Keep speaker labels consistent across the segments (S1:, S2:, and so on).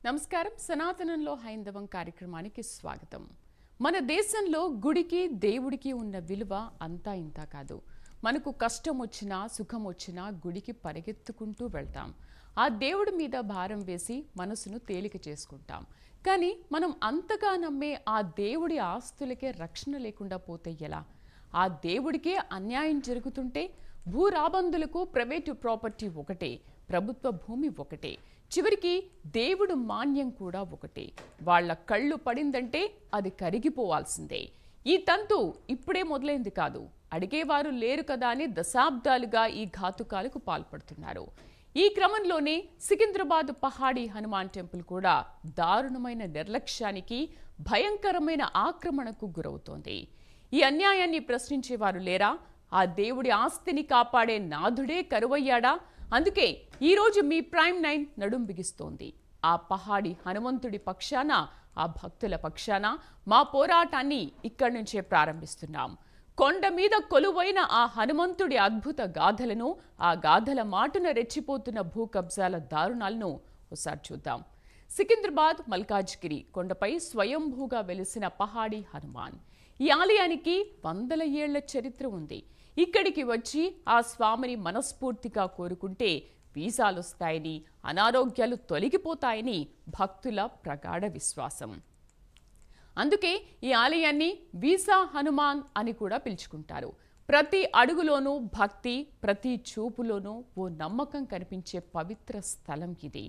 S1: నమస్కారం. సనాతనంలో హైందవం కార్యక్రమానికి స్వాగతం. మన దేశంలో గుడికి దేవుడికి ఉన్న విలువ అంతా ఇంత కాదు. మనకు కష్టం వచ్చినా సుఖం వచ్చినా గుడికి పరిగెత్తుకుంటూ వెళ్తాం. ఆ దేవుడి మీద భారం వేసి మనసును తేలిక చేసుకుంటాం. కానీ మనం అంతగా నమ్మే ఆ దేవుడి ఆస్తులకే రక్షణ లేకుండా పోతే ఎలా? ఆ దేవుడికే అన్యాయం జరుగుతుంటే భూరాబందులకు ప్రైవేటు ప్రాపర్టీ ఒకటే, ప్రభుత్వ భూమి ఒకటే, చివరికి దేవుడు మాన్యం కూడా ఒకటే. వాళ్ల కళ్ళు పడిందంటే అది కరిగిపోవాల్సిందే. ఈ తంతు ఇప్పుడే మొదలైంది కాదు. అడిగేవారు లేరు కదా అని దశాబ్దాలుగా ఈ ఘాతుకాలకు పాల్పడుతున్నారు. ఈ క్రమంలోనే సికింద్రాబాద్ పహాడీ హనుమాన్ టెంపుల్ కూడా దారుణమైన నిర్లక్ష్యానికి, భయంకరమైన ఆక్రమణకు గురవుతోంది. ఈ అన్యాయాన్ని ప్రశ్నించేవారు లేరా? ఆ దేవుడి ఆస్తిని కాపాడే నాథుడే కరువయ్యాడా? అందుకే ఈరోజు మీ ప్రైమ్ 9 నడుం బిగిస్తోంది. ఆ పహాడి హనుమంతుడి పక్షాన, ఆ భక్తుల పక్షాన మా పోరాటాన్ని ఇక్కడి నుంచే ప్రారంభిస్తున్నాం. కొండ మీద కొలువైన ఆ హనుమంతుడి అద్భుత గాథలను, ఆ గాథల మాటున రెచ్చిపోతున్న భూ కబ్జాల దారుణాలను ఒకసారి చూద్దాం. సికింద్రాబాద్ మల్కాజ్గిరి కొండపై స్వయంభూగా వెలిసిన పహాడి హనుమాన్. ఈ ఆలయానికి వందల ఏళ్ల చరిత్ర ఉంది. ఇక్కడికి వచ్చి ఆ స్వామిని మనస్ఫూర్తిగా కోరుకుంటే వీసాలొస్తాయని, అనారోగ్యాలు తొలగిపోతాయని భక్తుల ప్రగాఢ విశ్వాసం. అందుకే ఈ ఆలయాన్ని వీసా హనుమాన్ అని కూడా పిలుచుకుంటారు. ప్రతి అడుగులోనూ భక్తి, ప్రతి చూపులోనూ ఓ నమ్మకం కనిపించే పవిత్ర స్థలం ఇది.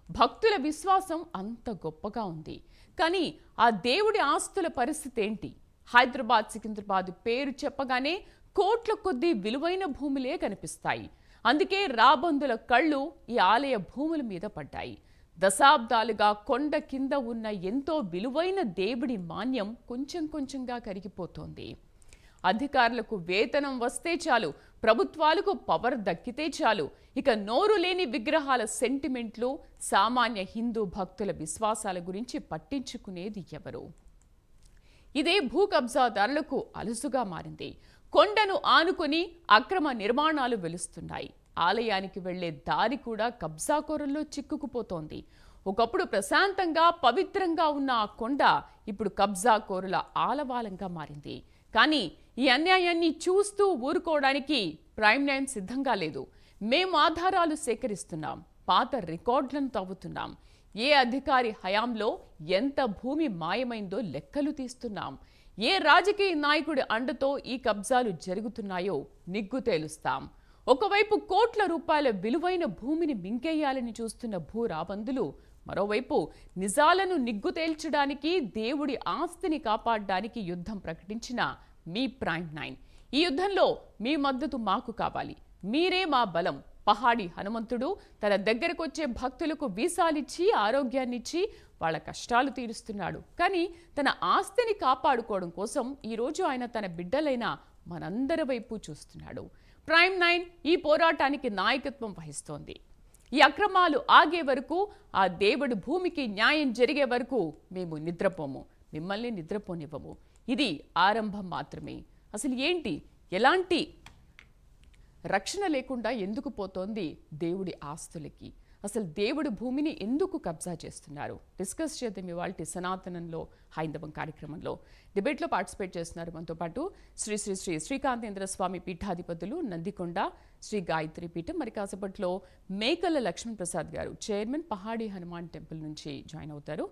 S1: భక్తుల విశ్వాసం అంత గొప్పగా ఉంది. కానీ ఆ దేవుడి ఆస్తుల పరిస్థితి ఏంటి? హైదరాబాద్, సికింద్రాబాద్ పేరు చెప్పగానే కోట్ల కొద్దీ విలువైన భూములే కనిపిస్తాయి. అందుకే రాబందుల కళ్ళు ఈ ఆలయ భూముల మీద పడ్డాయి. దశాబ్దాలుగా కొండ కింద ఉన్న ఎంతో విలువైన దేవుడి మాన్యం కొంచెం కొంచెంగా కరిగిపోతోంది. అధికారులకు వేతనం వస్తే చాలు, ప్రభుత్వాలకు పవర్ దక్కితే చాలు, ఇక నోరు లేని విగ్రహాల సెంటిమెంట్లు, సామాన్య హిందూ భక్తుల విశ్వాసాల గురించి పట్టించుకునేది ఎవరు? ఇదే భూ కబ్జాదారులకు అలుసుగా మారింది. కొండను ఆనుకొని అక్రమ నిర్మాణాలు వెలుస్తున్నాయి. ఆలయానికి వెళ్లే దారి కూడా కబ్జాకోరుల్లో చిక్కుకుపోతోంది. ఒకప్పుడు ప్రశాంతంగా, పవిత్రంగా ఉన్న ఆ కొండ ఇప్పుడు కబ్జాకోరుల ఆలవాలంగా మారింది. కానీ ఈ అన్యాయాన్ని చూస్తూ ఊరుకోవడానికి ప్రైమ్ 9 సిద్ధంగా లేదు. మేము ఆధారాలు సేకరిస్తున్నాం, పాత రికార్డులను తవ్వుతున్నాం, ఏ అధికారి హయాంలో ఎంత భూమి మాయమైందో లెక్కలు తీస్తున్నాం, ఏ రాజకీయ నాయకుడి అండతో ఈ కబ్జాలు జరుగుతున్నాయో నిగ్గు తేలుస్తాం. ఒకవైపు కోట్ల రూపాయల విలువైన భూమిని మింగేయాలని చూస్తున్న భూరాబందులు, మరోవైపు నిజాలను నిగ్గు తేల్చడానికి, దేవుడి ఆస్తిని కాపాడడానికి యుద్ధం ప్రకటించిన మీ ప్రైమ్ 9. ఈ యుద్ధంలో మీ మద్దతు మాకు కావాలి. మీరే మా బలం. పహాడి హనుమంతుడు తన దగ్గరకొచ్చే భక్తులకు వీసాలిచ్చి, ఆరోగ్యాన్నిచ్చి వాళ్ళ కష్టాలు తీరుస్తున్నాడు. కానీ తన ఆస్తిని కాపాడుకోవడం కోసం ఈరోజు ఆయన తన బిడ్డలైన మనందరి వైపు చూస్తున్నాడు. ప్రైమ్ 9 ఈ పోరాటానికి నాయకత్వం వహిస్తోంది. ఈ అక్రమాలు ఆగే వరకు, ఆ దేవుడి భూమికి న్యాయం జరిగే వరకు మేము నిద్రపోము, మిమ్మల్ని నిద్రపోనివ్వము. ఇది ఆరంభం మాత్రమే. అసలు ఏంటి, ఎలాంటి రక్షణ లేకుండా ఎందుకు పోతోంది దేవుడి ఆస్తులకి? అసలు దేవుడి భూమిని ఎందుకు కబ్జా చేస్తున్నారు? డిస్కస్ చేద్దాం ఇవాల్టి సనాతనంలో హైందవం కార్యక్రమంలో. డిబేట్లో పార్టిసిపేట్ చేస్తున్నారు మనతో పాటు శ్రీ శ్రీ శ్రీ శ్రీకాంతేంద్ర స్వామి పీఠాధిపతులు, నందికొండ శ్రీ గాయత్రి పీఠం. మరి కాసేపట్లో మేకల లక్ష్మణ్ ప్రసాద్ గారు, చైర్మన్ పహాడీ హనుమాన్ టెంపుల్ నుంచి జాయిన్ అవుతారు.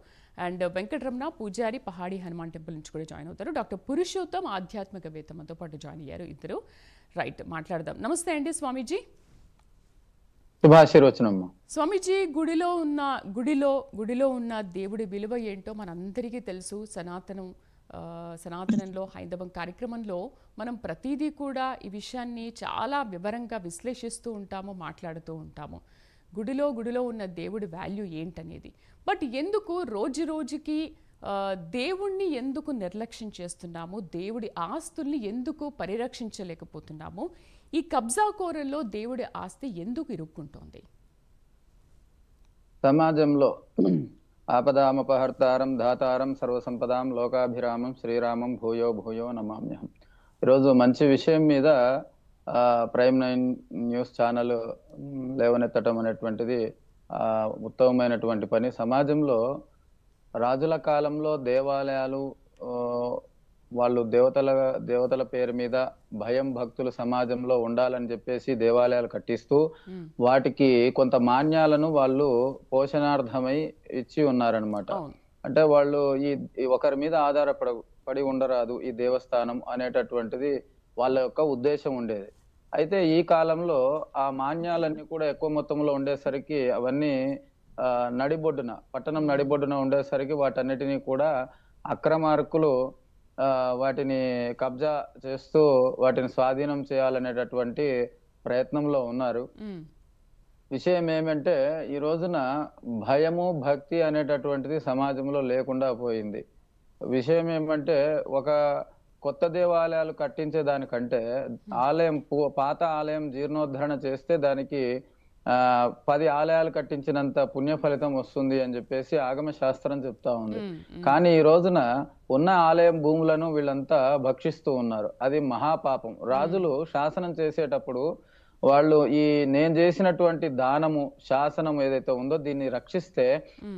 S1: అండ్ వెంకటరమణ పూజారి పహాడీ హనుమాన్ టెంపుల్ నుంచి కూడా జాయిన్ అవుతారు. డాక్టర్ పురుషోత్తం ఆధ్యాత్మికవేత్త మనతో పాటు జాయిన్ అయ్యారు ఇద్దరు. రైట్, మాట్లాడదాం. నమస్తే అండి స్వామీజీ.
S2: శుభాశీర్వచనమ్మ.
S1: స్వామీజీ, గుడిలో ఉన్న దేవుడి విలువ ఏంటో మనందరికీ తెలుసు. సనాతనంలో హైందవం కార్యక్రమంలో మనం ప్రతిదీ కూడా ఈ విషయాన్ని చాలా వివరంగా విశ్లేషిస్తూ ఉంటాము, మాట్లాడుతూ ఉంటాము. గుడిలో ఉన్న దేవుడి వాల్యూ ఏంటనేది. బట్ ఎందుకు రోజు రోజుకి దేవుణ్ణి ఎందుకు నిర్లక్ష్యం చేస్తున్నాము? దేవుడి ఆస్తుల్ని ఎందుకు పరిరక్షించలేకపోతున్నాము? ఈ కబ్జాకోరుల్లో దేవుడి ఆస్తి ఎందుకు ఇరుక్కుంటోంది?
S2: సమాజంలో ఆపదామపహర్తారం ధాతారం సర్వసంపదాం లోకాభిరామం శ్రీరామం భూయో భూయో నమామ్యహం. ఈరోజు మంచి విషయం మీద ప్రైమ్ 9 న్యూస్ ఛానల్ లేవనెత్తడం అనేటువంటిది ఉత్తమమైనటువంటి పని. సమాజంలో రాజుల కాలంలో దేవాలయాలు వాళ్ళు దేవతల పేరు మీద భయం భక్తులు సమాజంలో ఉండాలని చెప్పేసి దేవాలయాలు కట్టిస్తూ వాటికి కొంత మాన్యాలను వాళ్ళు పోషణార్థమై ఇచ్చి ఉన్నారనమాట. అంటే వాళ్ళు ఈ ఒకరి మీద పడి ఉండరాదు ఈ దేవస్థానం అనేటటువంటిది వాళ్ళ యొక్క ఉద్దేశం ఉండేది. అయితే ఈ కాలంలో ఆ మాన్యాలన్నీ కూడా ఎక్కువ మొత్తంలో ఉండేసరికి అవన్నీ పట్టణం నడిబొడ్డున ఉండేసరికి వాటన్నిటినీ కూడా అక్రమార్కులు వాటిని కబ్జా చేస్తూ వాటిని స్వాధీనం చేయాలనేటటువంటి ప్రయత్నంలో ఉన్నారు. విషయం ఏమంటే ఈ రోజున భయము భక్తి అనేటటువంటిది సమాజంలో లేకుండా పోయింది. విషయం ఏమంటే ఒక కొత్త దేవాలయాలు కట్టించే దానికంటే పాత ఆలయం జీర్ణోద్ధరణ చేస్తే దానికి 10 ఆలయాలు కట్టించినంత పుణ్య ఫలితం వస్తుంది అని చెప్పేసి ఆగమ శాస్త్రం చెప్తా ఉంది. కానీ ఈ రోజున ఉన్న ఆలయం భూములను వీళ్ళంతా భక్షిస్తూ ఉన్నారు. అది మహాపాపం. రాజులు శాసనం చేసేటప్పుడు వాళ్ళు నేను చేసినటువంటి దానము శాసనం ఏదైతే ఉందో దీన్ని రక్షిస్తే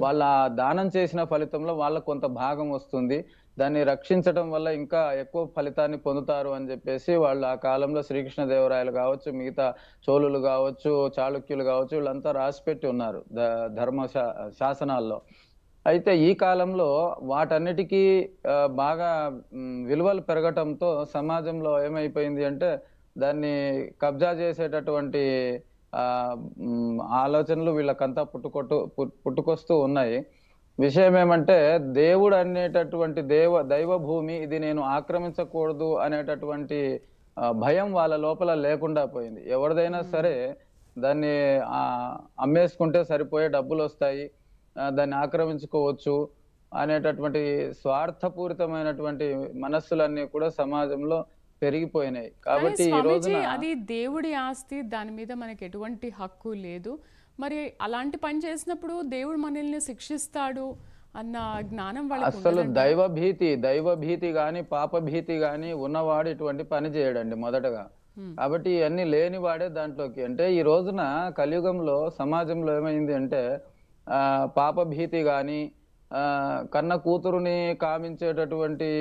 S2: వాళ్ళ దానం చేసిన ఫలితంలో వాళ్ళకు కొంత భాగం వస్తుంది. దాన్ని రక్షించడం వల్ల ఇంకా ఎక్కువ ఫలితాన్ని పొందుతారు అని చెప్పేసి వాళ్ళు ఆ కాలంలో శ్రీకృష్ణదేవరాయలు కావచ్చు, మిగతా చోళులు కావచ్చు, చాళుక్యులు కావచ్చు, వీళ్ళంతా రాసిపెట్టి ఉన్నారు ధర్మ శాసనాల్లో. అయితే ఈ కాలంలో వాటన్నిటికీ బాగా విలువలు పెరగటంతో సమాజంలో ఏమైపోయింది అంటే దాన్ని కబ్జా చేసేటటువంటి ఆలోచనలు వీళ్ళకంతా పుట్టుకొస్తూ ఉన్నాయి. విషయం ఏమంటే దేవుడు అనేటటువంటి దైవ భూమి ఇది నేను ఆక్రమించకూడదు అనేటటువంటి భయం వాళ్ళ లోపల లేకుండా పోయింది. ఎవరిదైనా సరే దాన్ని అమ్మేసుకుంటే సరిపోయే డబ్బులు వస్తాయి, దాన్ని ఆక్రమించుకోవచ్చు అనేటటువంటి స్వార్థపూరితమైనటువంటి మనస్సులన్నీ కూడా సమాజంలో పెరిగిపోయినాయి. కాబట్టి ఈ రోజున
S1: అది దేవుడి ఆస్తి, దాని మీద మనకి ఎటువంటి హక్కు లేదు. మరి అలాంటి పని చేసినప్పుడు దేవుడు మనల్ని శిక్షిస్తాడు అన్న జ్ఞానం వాళ్ళకి
S2: అసలు దైవ భీతి గాని పాప భీతి గాని ఉన్నవాడు ఇటువంటి పని చేయడండి మొదటగా. కాబట్టి ఇవన్నీ లేనివాడే దాంట్లోకి. అంటే ఈ రోజున కలియుగంలో సమాజంలో ఏమైంది అంటే పాప భీతి గాని కన్న కూతురుని కామించేటటువంటి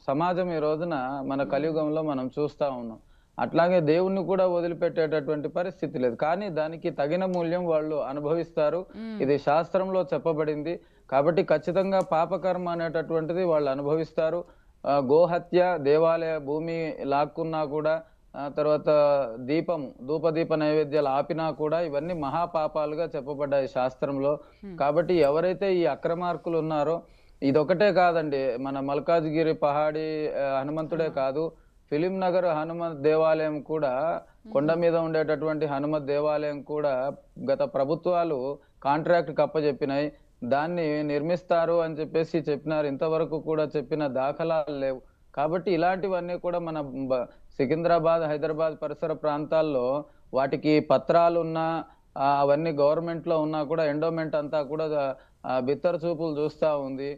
S2: సమాజం ఈ రోజున మన కలియుగంలో మనం చూస్తా ఉన్నాం. అట్లాగే దేవుణ్ణి కూడా వదిలిపెట్టేటటువంటి పరిస్థితి లేదు. కానీ దానికి తగిన మూల్యం వాళ్ళు అనుభవిస్తారు. ఇది శాస్త్రంలో చెప్పబడింది. కాబట్టి ఖచ్చితంగా పాపకర్మ అనేటటువంటిది వాళ్ళు అనుభవిస్తారు. గోహత్య, దేవాలయ భూమి లాక్కున్నా కూడా, తర్వాత ధూపదీప నైవేద్యాలు ఆపినా కూడా ఇవన్నీ మహాపాపాలుగా చెప్పబడ్డాయి శాస్త్రంలో. కాబట్టి ఎవరైతే ఈ అక్రమార్కులు ఉన్నారో, ఇదొకటే కాదండి, మన మల్కాజ్గిరి పహాడి హనుమంతుడే కాదు, ఫిలిం నగర్ హనుమత్ దేవాలయం కూడా, కొండ మీద ఉండేటటువంటి హనుమత్ దేవాలయం కూడా గత ప్రభుత్వాలు కాంట్రాక్ట్ అప్పచెప్పినాయి. దాన్ని నిర్మిస్తారు అని చెప్పేసి చెప్పినారు. ఇంతవరకు కూడా చెప్పిన దాఖలాలు లేవు. కాబట్టి ఇలాంటివన్నీ కూడా మన సికింద్రాబాద్, హైదరాబాద్ పరిసర ప్రాంతాల్లో వాటికి పత్రాలున్నా అవన్నీ గవర్నమెంట్ లో ఉన్నా కూడా ఎండోమెంట్ అంతా కూడా బిత్తర చూపులు చూస్తా ఉంది.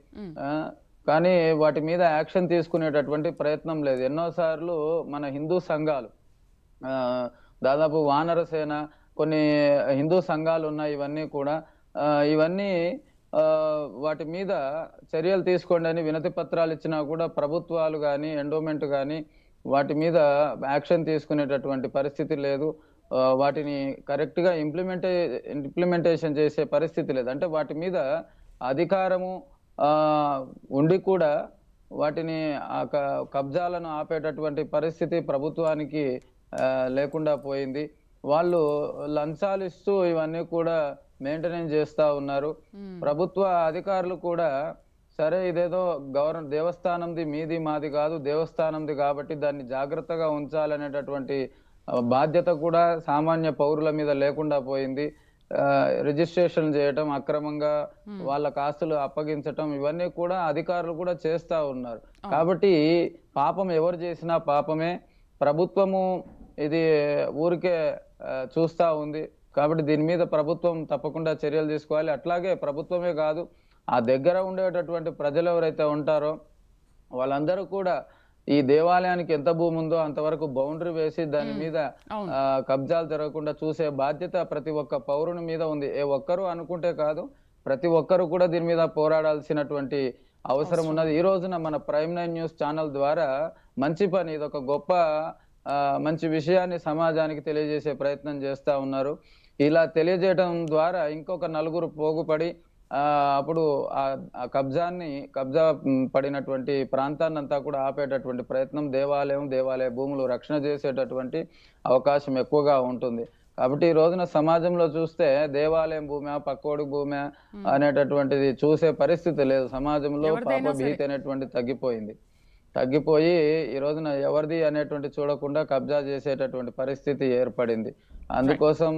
S2: కానీ వాటి మీద యాక్షన్ తీసుకునేటటువంటి ప్రయత్నం లేదు. ఎన్నోసార్లు మన హిందూ సంఘాలు, దాదాపు వానర సేన, కొన్ని హిందూ సంఘాలు ఉన్నాయి, ఇవన్నీ కూడా ఇవన్నీ వాటి మీద చర్యలు తీసుకోండి అని వినతి పత్రాలు ఇచ్చినా కూడా ప్రభుత్వాలు కానీ ఎండోమెంట్ కానీ వాటి మీద యాక్షన్ తీసుకునేటటువంటి పరిస్థితి లేదు. వాటిని కరెక్ట్ గా ఇంప్లిమెంటేషన్ చేసే పరిస్థితి లేదు. అంటే వాటి మీద అధికారము ఉండి కూడా వాటిని కబ్జాలను ఆపేటటువంటి పరిస్థితి ప్రభుత్వానికి లేకుండా పోయింది. వాళ్ళు లంచాలు ఇస్తూ ఇవన్నీ కూడా మెయింటెనెన్స్ చేస్తా ఉన్నారు. ప్రభుత్వ అధికారులు కూడా సరే ఇదేదో దేవస్థానంది మీది మాది కాదు, దేవస్థానంది కాబట్టి దాన్ని జాగ్రత్తగా ఉంచాలనేటటువంటి బాధ్యత కూడా సామాన్య పౌరుల మీద లేకుండా పోయింది. రిజిస్ట్రేషన్ చేయటం, అక్రమంగా వాళ్ళ ఆస్తులు అప్పగించటం, ఇవన్నీ కూడా అధికారులు కూడా చేస్తా ఉన్నారు. కాబట్టి పాపం ఎవరు చేసినా పాపమే. ప్రభుత్వము ఇది ఊరికే చూస్తా ఉంది. కాబట్టి దీని మీద ప్రభుత్వం తప్పకుండా చర్యలు తీసుకోవాలి. అట్లాగే ప్రభుత్వమే కాదు, ఆ దగ్గర ఉండేటటువంటి ప్రజలు ఎవరైతే ఉంటారో వాళ్ళందరూ కూడా ఈ దేవాలయానికి ఎంత భూమి ఉందో అంతవరకు బౌండరీ వేసి దాని మీద
S1: అవును.
S2: కబ్జాలు జరగకుండా చూసే బాధ్యత ప్రతి ఒక్క పౌరుని మీద ఉంది. ఏ ఒక్కరు అనుకుంటే కాదు, ప్రతి ఒక్కరు కూడా దీని మీద పోరాడాల్సినటువంటి అవసరం
S1: అవసరం
S2: ఉన్నది. ఈ
S1: ఉంది.
S2: రోజున మన ప్రైమ్ నైన్ న్యూస్ ఛానల్ ద్వారా మంచి పని, ఇదొక గొప్ప మంచి విషయాన్ని సమాజానికి తెలియజేసే ప్రయత్నం చేస్తా ఉన్నారు. ఇలా తెలియజేయడం ద్వారా ఇంకొక నలుగురు పోగుపడి అప్పుడు ఆ కబ్జా పడినటువంటి ప్రాంతాన్నంతా కూడా ఆపేటటువంటి ప్రయత్నం, దేవాలయ భూములు రక్షణ చేసేటటువంటి అవకాశం ఎక్కువగా ఉంటుంది. కాబట్టి ఈ రోజున సమాజంలో చూస్తే దేవాలయం భూమా, పక్కోడి భూమా అనేటటువంటిది చూసే పరిస్థితి లేదు. సమాజంలో పాప
S1: ఎవరిదైనా సరే.
S2: భీతి అనేటువంటిది తగ్గిపోయి ఈ రోజున ఎవరిది అనేటువంటి చూడకుండా కబ్జా చేసేటటువంటి పరిస్థితి ఏర్పడింది. అందుకోసం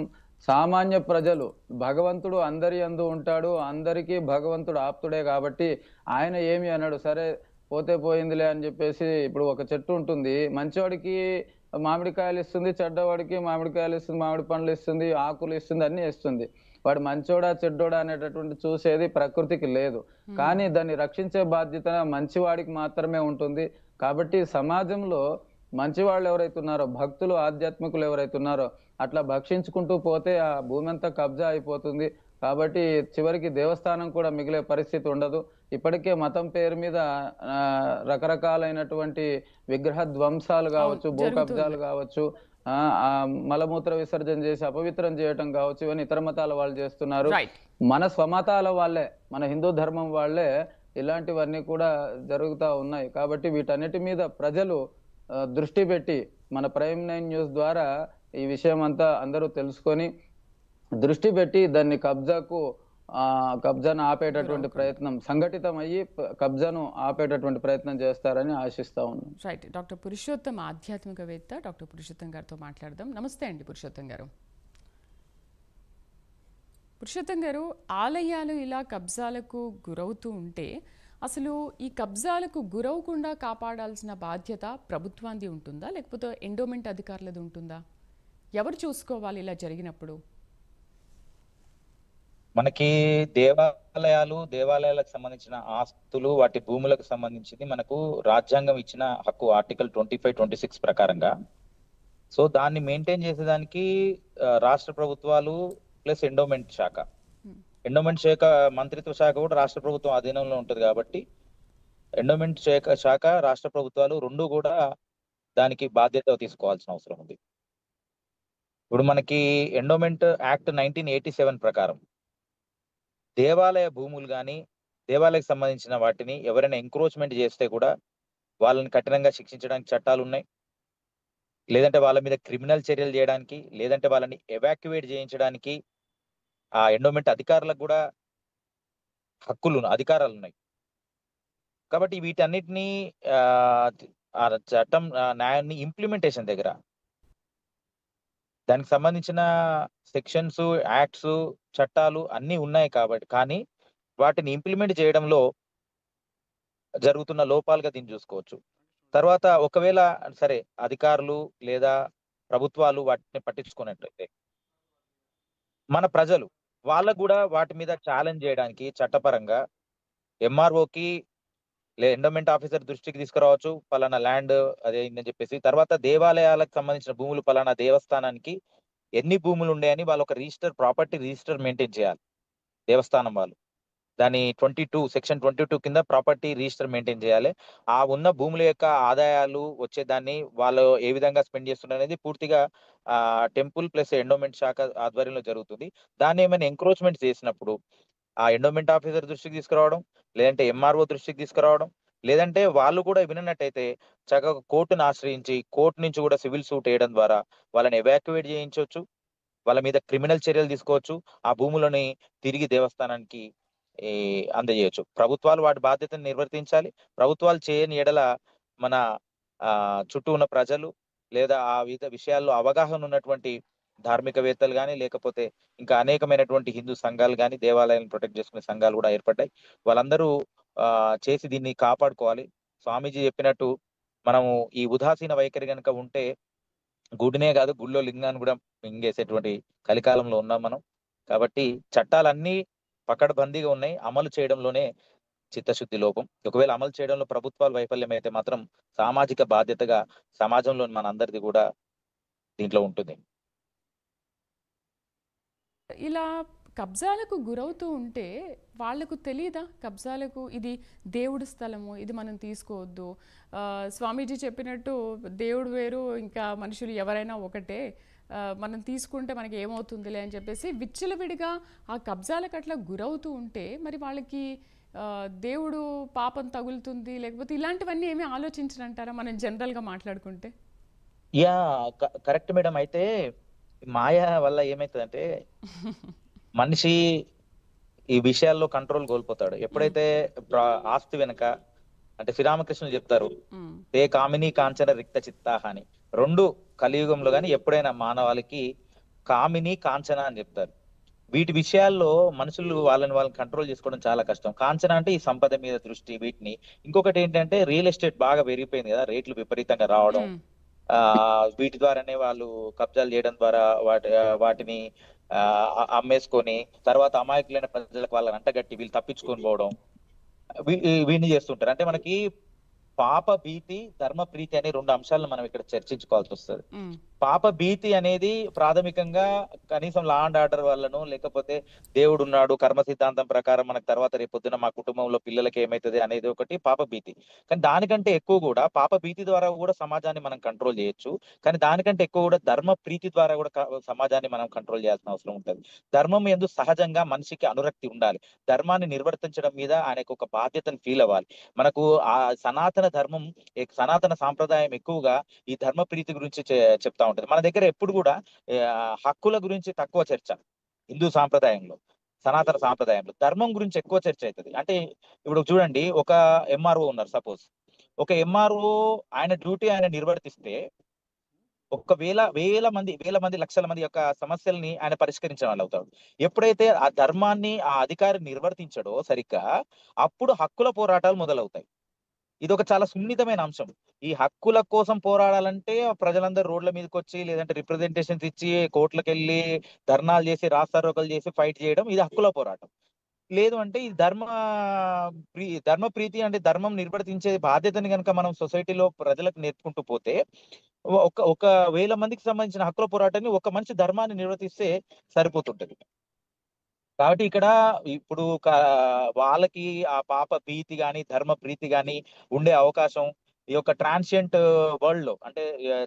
S2: సామాన్య ప్రజలు, భగవంతుడు అందరి యందు ఉంటాడు, అందరికీ భగవంతుడు ఆప్తుడే కాబట్టి ఆయన ఏమి అనడు. సరే పోతే పోయిందిలే అని చెప్పేసి, ఇప్పుడు ఒక చెట్టు ఉంటుంది, మంచివాడికి మామిడికాయలు ఇస్తుంది, చెడ్డవాడికి మామిడికాయలు ఇస్తుంది, మామిడి పండ్లు ఇస్తుంది, ఆకులు ఇస్తుంది, అన్ని ఇస్తుంది. వాడు మంచోడా చెడ్డోడా అనేటటువంటి చూసేది ప్రకృతికి లేదు. కానీ దాన్ని రక్షించే బాధ్యత మంచివాడికి మాత్రమే ఉంటుంది. కాబట్టి సమాజంలో మంచివాళ్ళు ఎవరైతే ఉన్నారో, భక్తులు ఆధ్యాత్మికులు ఎవరైతే ఉన్నారో, అట్లా భక్షించుకుంటూ పోతే ఆ భూమి అంతా కబ్జా అయిపోతుంది. కాబట్టి చివరికి దేవస్థానం కూడా మిగిలే పరిస్థితి ఉండదు. ఇప్పటికే మతం పేరు మీద రకరకాలైనటువంటి విగ్రహ ధ్వంసాలు కావచ్చు, భూ కబ్జాలు కావచ్చు, మలమూత్ర విసర్జన చేసి అపవిత్రం చేయటం కావచ్చు, ఇవన్నీ ఇతర మతాల వాళ్ళు చేస్తున్నారు. మన స్వమతాల వాళ్ళే, మన హిందూ ధర్మం వాళ్ళే ఇలాంటివన్నీ కూడా జరుగుతూ ఉన్నాయి. కాబట్టి వీటన్నిటి మీద ప్రజలు దృష్టి పెట్టి మన ప్రైమ్ నైన్ న్యూస్ ద్వారా ఈ విషయం అంతా అందరూ తెలుసుకొని దృష్టి పెట్టి దాన్ని కబ్జాను ఆపేటటువంటి ప్రయత్నం సంఘటితం అయ్యి కబ్జాను ఆపేటటువంటి ప్రయత్నం చేస్తారని ఆశిస్తా ఉన్నాం.
S1: రైట్. డాక్టర్ పురుషోత్తం, ఆధ్యాత్మికవేత్త డాక్టర్ పురుషోత్తం గారితో మాట్లాడదాం. నమస్తే అండి పురుషోత్తం గారు. పురుషోత్తం గారు, ఆలయాలు ఇలా కబ్జాలకు గురవుతూ ఉంటే అసలు ఈ కబ్జాలకు గురవకుండా కాపాడాల్సిన బాధ్యత ప్రభుత్వానికి ఉంటుందా, లేకపోతే ఎండోమెంట్ అధికారులది ఉంటుందా? ఎవరు చూసుకోవాలి ఇలా జరిగినప్పుడు?
S3: మనకి దేవాలయాలకు సంబంధించిన ఆస్తులు, వాటి భూములకు సంబంధించింది మనకు రాజ్యాంగం ఇచ్చిన హక్కు ఆర్టికల్ 25, 26 ప్రకారంగా. సో దాన్ని మెయింటైన్ చేసేదానికి రాష్ట్ర ప్రభుత్వాలు ప్లస్ ఎండోమెంట్ శాఖ మంత్రిత్వ శాఖ కూడా రాష్ట్ర ప్రభుత్వం అధీనంలో ఉంటుంది. కాబట్టి ఎండోమెంట్ శాఖ రాష్ట్ర ప్రభుత్వాలు రెండు కూడా దానికి బాధ్యత తీసుకోవాల్సిన అవసరం ఉంది. ఇప్పుడు మనకి ఎండోమెంట్ యాక్ట్ 1987 ప్రకారం దేవాలయ భూములు కానీ, దేవాలయకు సంబంధించిన వాటిని ఎవరైనా ఎంక్రోచ్మెంట్ చేస్తే కూడా వాళ్ళని కఠినంగా శిక్షించడానికి చట్టాలు ఉన్నాయి. లేదంటే వాళ్ళ మీద క్రిమినల్ చర్యలు చేయడానికి, లేదంటే వాళ్ళని ఎవాక్యువేట్ చేయించడానికి ఆ ఎండోమెంట్ అధికారులకు కూడా అధికారాలు ఉన్నాయి. కాబట్టి వీటన్నిటినీ ఆ చట్టం న్యాయాన్ని ఇంప్లిమెంటేషన్ దగ్గర దానికి సంబంధించిన సెక్షన్స్, యాక్ట్స్, చట్టాలు అన్నీ ఉన్నాయి. కాబట్టి కానీ వాటిని ఇంప్లిమెంట్ చేయడంలో జరుగుతున్న లోపాలుగా దీన్ని చూసుకోవచ్చు. తర్వాత ఒకవేళ సరే అధికారులు లేదా ప్రభుత్వాలు వాటిని పట్టించుకున్నట్లయితే మన ప్రజలు వాళ్ళకు కూడా వాటి మీద ఛాలెంజ్ చేయడానికి చట్టపరంగా ఎంఆర్ఓకి ఎండోమెంట్ ఆఫీసర్ దృష్టికి తీసుకురావచ్చు, పలానా ల్యాండ్ అదేందని చెప్పేసి. తర్వాత దేవాలయాలకు సంబంధించిన భూములు పలానా దేవస్థానానికి ఎన్ని భూములు ఉన్నాయని వాళ్ళు ఒక ప్రాపర్టీ రిజిస్టర్ మెయింటైన్ చేయాలి దేవస్థానం వాళ్ళు. దాని సెక్షన్ 22 కింద ప్రాపర్టీ రిజిస్టర్ మెయింటైన్ చేయాలి. ఆ ఉన్న భూముల యొక్క ఆదాయాలు వచ్చేదాన్ని వాళ్ళు ఏ విధంగా స్పెండ్ చేస్తున్నారు అనేది పూర్తిగా టెంపుల్ ప్లస్ ఎండోమెంట్ శాఖ ఆధ్వర్యంలో జరుగుతుంది. దాన్ని ఏమైనా ఎంక్రోచ్మెంట్ చేసినప్పుడు ఆ ఎండోమెంట్ ఆఫీసర్ దృష్టికి తీసుకురావడం, లేదంటే ఎంఆర్ఓ దృష్టికి తీసుకురావడం, లేదంటే వాళ్ళు కూడా వినట్టయితే చక్కగా కోర్టును ఆశ్రయించి కోర్టు నుంచి కూడా సివిల్ సూట్ వేయడం ద్వారా వాళ్ళని ఎవాక్యువేట్ చేయించవచ్చు, వాళ్ళ మీద క్రిమినల్ చర్యలు తీసుకోవచ్చు, ఆ భూములని తిరిగి దేవస్థానానికి అందజేయచ్చు. ప్రభుత్వాలు వాటి బాధ్యతను నిర్వర్తించాలి. ప్రభుత్వాలు చేయని ఎడల మన చుట్టూ ఉన్న ప్రజలు లేదా ఆ వివిధ విషయాల్లో అవగాహన ఉన్నటువంటి ధార్మికవేత్తలు కానీ, లేకపోతే ఇంకా అనేకమైనటువంటి హిందూ సంఘాలు కానీ, దేవాలయాలను ప్రొటెక్ట్ చేసుకునే సంఘాలు కూడా ఏర్పడ్డాయి. వాళ్ళందరూ చేసి దీన్ని కాపాడుకోవాలి. స్వామీజీ చెప్పినట్టు మనము ఈ ఉదాసీన వైఖరి కనుక ఉంటే గుడినే కాదు గుడిలో లింగాన్ని కూడా మింగేసేటువంటి కలికాలంలో ఉన్నాం మనం. కాబట్టి చట్టాలన్నీ పకడ్బందీగా ఉన్నాయి, అమలు చేయడంలోనే చిత్తశుద్ధి లోపం. ఒకవేళ అమలు చేయడంలో ప్రభుత్వాలు వైఫల్యం అయితే మాత్రం సామాజిక బాధ్యతగా సమాజంలో మనందరిది కూడా దీంట్లో ఉంటుంది.
S1: ఇలా కబ్జాలకు గురవుతూ ఉంటే వాళ్లకు తెలియదా? కబ్జాలకు ఇది దేవుడి స్థలము, ఇది మనం తీసుకోవద్దు. స్వామీజీ చెప్పినట్టు దేవుడు వేరు, ఇంకా మనుషులు ఎవరైనా ఒకటే, మనం తీసుకుంటే మనకి ఏమవుతుందిలే అని చెప్పేసి విచ్చలవిడిగా ఆ కబ్జాలకు అట్లా గురవుతూ ఉంటే మరి వాళ్ళకి దేవుడు పాపం తగులుతుంది లేకపోతే ఇలాంటివన్నీ ఏమీ ఆలోచించరంటారా మనం జనరల్గా మాట్లాడుకుంటే?
S3: Yeah correct madam. అయితే మాయ వల్ల ఏమైతుందంటే మనిషి ఈ విషయాల్లో కంట్రోల్ కోల్పోతాడు. ఎప్పుడైతే ఆస్తి వెనక, అంటే శ్రీరామకృష్ణులు చెప్తారు, తే కామిని కాంచన రిక్త చిత్తాహ అని. రెండు కలియుగంలో కానీ ఎప్పుడైనా మానవాళికి కామిని కాంచన అని చెప్తారు. వీటి విషయాల్లో మనుషులు వాళ్ళని కంట్రోల్ చేసుకోవడం చాలా కష్టం. కాంచన అంటే ఈ సంపద మీద దృష్టి, వీటిని. ఇంకొకటి ఏంటంటే రియల్ ఎస్టేట్ బాగా పెరిగిపోయింది కదా, రేట్లు విపరీతంగా రావడం, వీటి ద్వారానే వాళ్ళు కబ్జాలు చేయడం ద్వారా వాటిని అమ్మేసుకొని తర్వాత అమాయకులైన ప్రజలకు వాళ్ళని అంటగట్టి వీళ్ళు తప్పించుకొని పోవడం, వీడిని చేస్తుంటారు. అంటే మనకి పాప భీతి, ధర్మ ప్రీతి అనే రెండు అంశాలను మనం ఇక్కడ చర్చించుకోవాల్సి వస్తుంది. పాప భీతి అనేది ప్రాథమికంగా కనీసం లా అండ్ ఆర్డర్ వల్లను, లేకపోతే దేవుడు ఉన్నాడు, కర్మ సిద్ధాంతం ప్రకారం మనకు తర్వాత రేపొద్దున మా కుటుంబంలో పిల్లలకి ఏమైతుంది అనేది ఒకటి పాప భీతి. కానీ దానికంటే ఎక్కువ కూడా పాప భీతి ద్వారా కూడా సమాజాన్ని మనం కంట్రోల్ చేయొచ్చు. కానీ దానికంటే ఎక్కువ కూడా ధర్మ ప్రీతి ద్వారా కూడా సమాజాన్ని మనం కంట్రోల్ చేయాల్సిన అవసరం ఉంటుంది. ధర్మం యందు సహజంగా మనిషికి అనురక్తి ఉండాలి. ధర్మాన్ని నిర్వర్తించడం మీద ఆయనకు ఒక బాధ్యతను ఫీల్ అవ్వాలి. మనకు ఆ సనాతన ధర్మం, సనాతన సాంప్రదాయం ఎక్కువగా ఈ ధర్మ ప్రీతి గురించి చెప్తా ఉంటది. మన దగ్గర ఎప్పుడు కూడా హక్కుల గురించి తక్కువ చర్చ. హిందూ సాంప్రదాయంలో, సనాతన సాంప్రదాయంలో ధర్మం గురించి ఎక్కువ చర్చ అవుతుంది. అంటే ఇప్పుడు చూడండి, ఒక ఎంఆర్ఓ ఉన్నారు. సపోజ్ ఒక ఎంఆర్ఓ ఆయన డ్యూటీ ఆయన నిర్వర్తిస్తే వేల మంది లక్షల మంది యొక్క సమస్యల్ని ఆయన పరిష్కరించిన వాళ్ళు అవుతాడు. ఎప్పుడైతే ఆ ధర్మాన్ని ఆ అధికారి నిర్వర్తించడో సరిగ్గా, అప్పుడు హక్కుల పోరాటాలు మొదలవుతాయి. ఇది ఒక చాలా సున్నితమైన అంశం. ఈ హక్కుల కోసం పోరాడాలంటే ప్రజలందరూ రోడ్ల మీదకి వచ్చి, లేదంటే రిప్రజెంటేషన్స్ ఇచ్చి, కోర్టులకు వెళ్ళి ధర్నాలు చేసి, రాస్తారోకలు చేసి ఫైట్ చేయడం, ఇది హక్కుల పోరాటం. లేదు అంటే ఈ ధర్మ ప్రీతి అంటే ధర్మం నిర్వర్తించే బాధ్యతని కనుక మనం సొసైటీలో ప్రజలకు నేర్చుకుంటూ పోతే, ఒక 1000 మందికి సంబంధించిన హక్కుల పోరాటాన్ని ఒక మంచి ధర్మాన్ని నిర్వర్తిస్తే సరిపోతుంటది. కాబట్టి ఇక్కడ ఇప్పుడు వాళ్ళకి ఆ పాప భీతి గాని, ధర్మ ప్రీతి గాని ఉండే అవకాశం ఈ యొక్క ట్రాన్సియంట్ వరల్డ్ లో, అంటే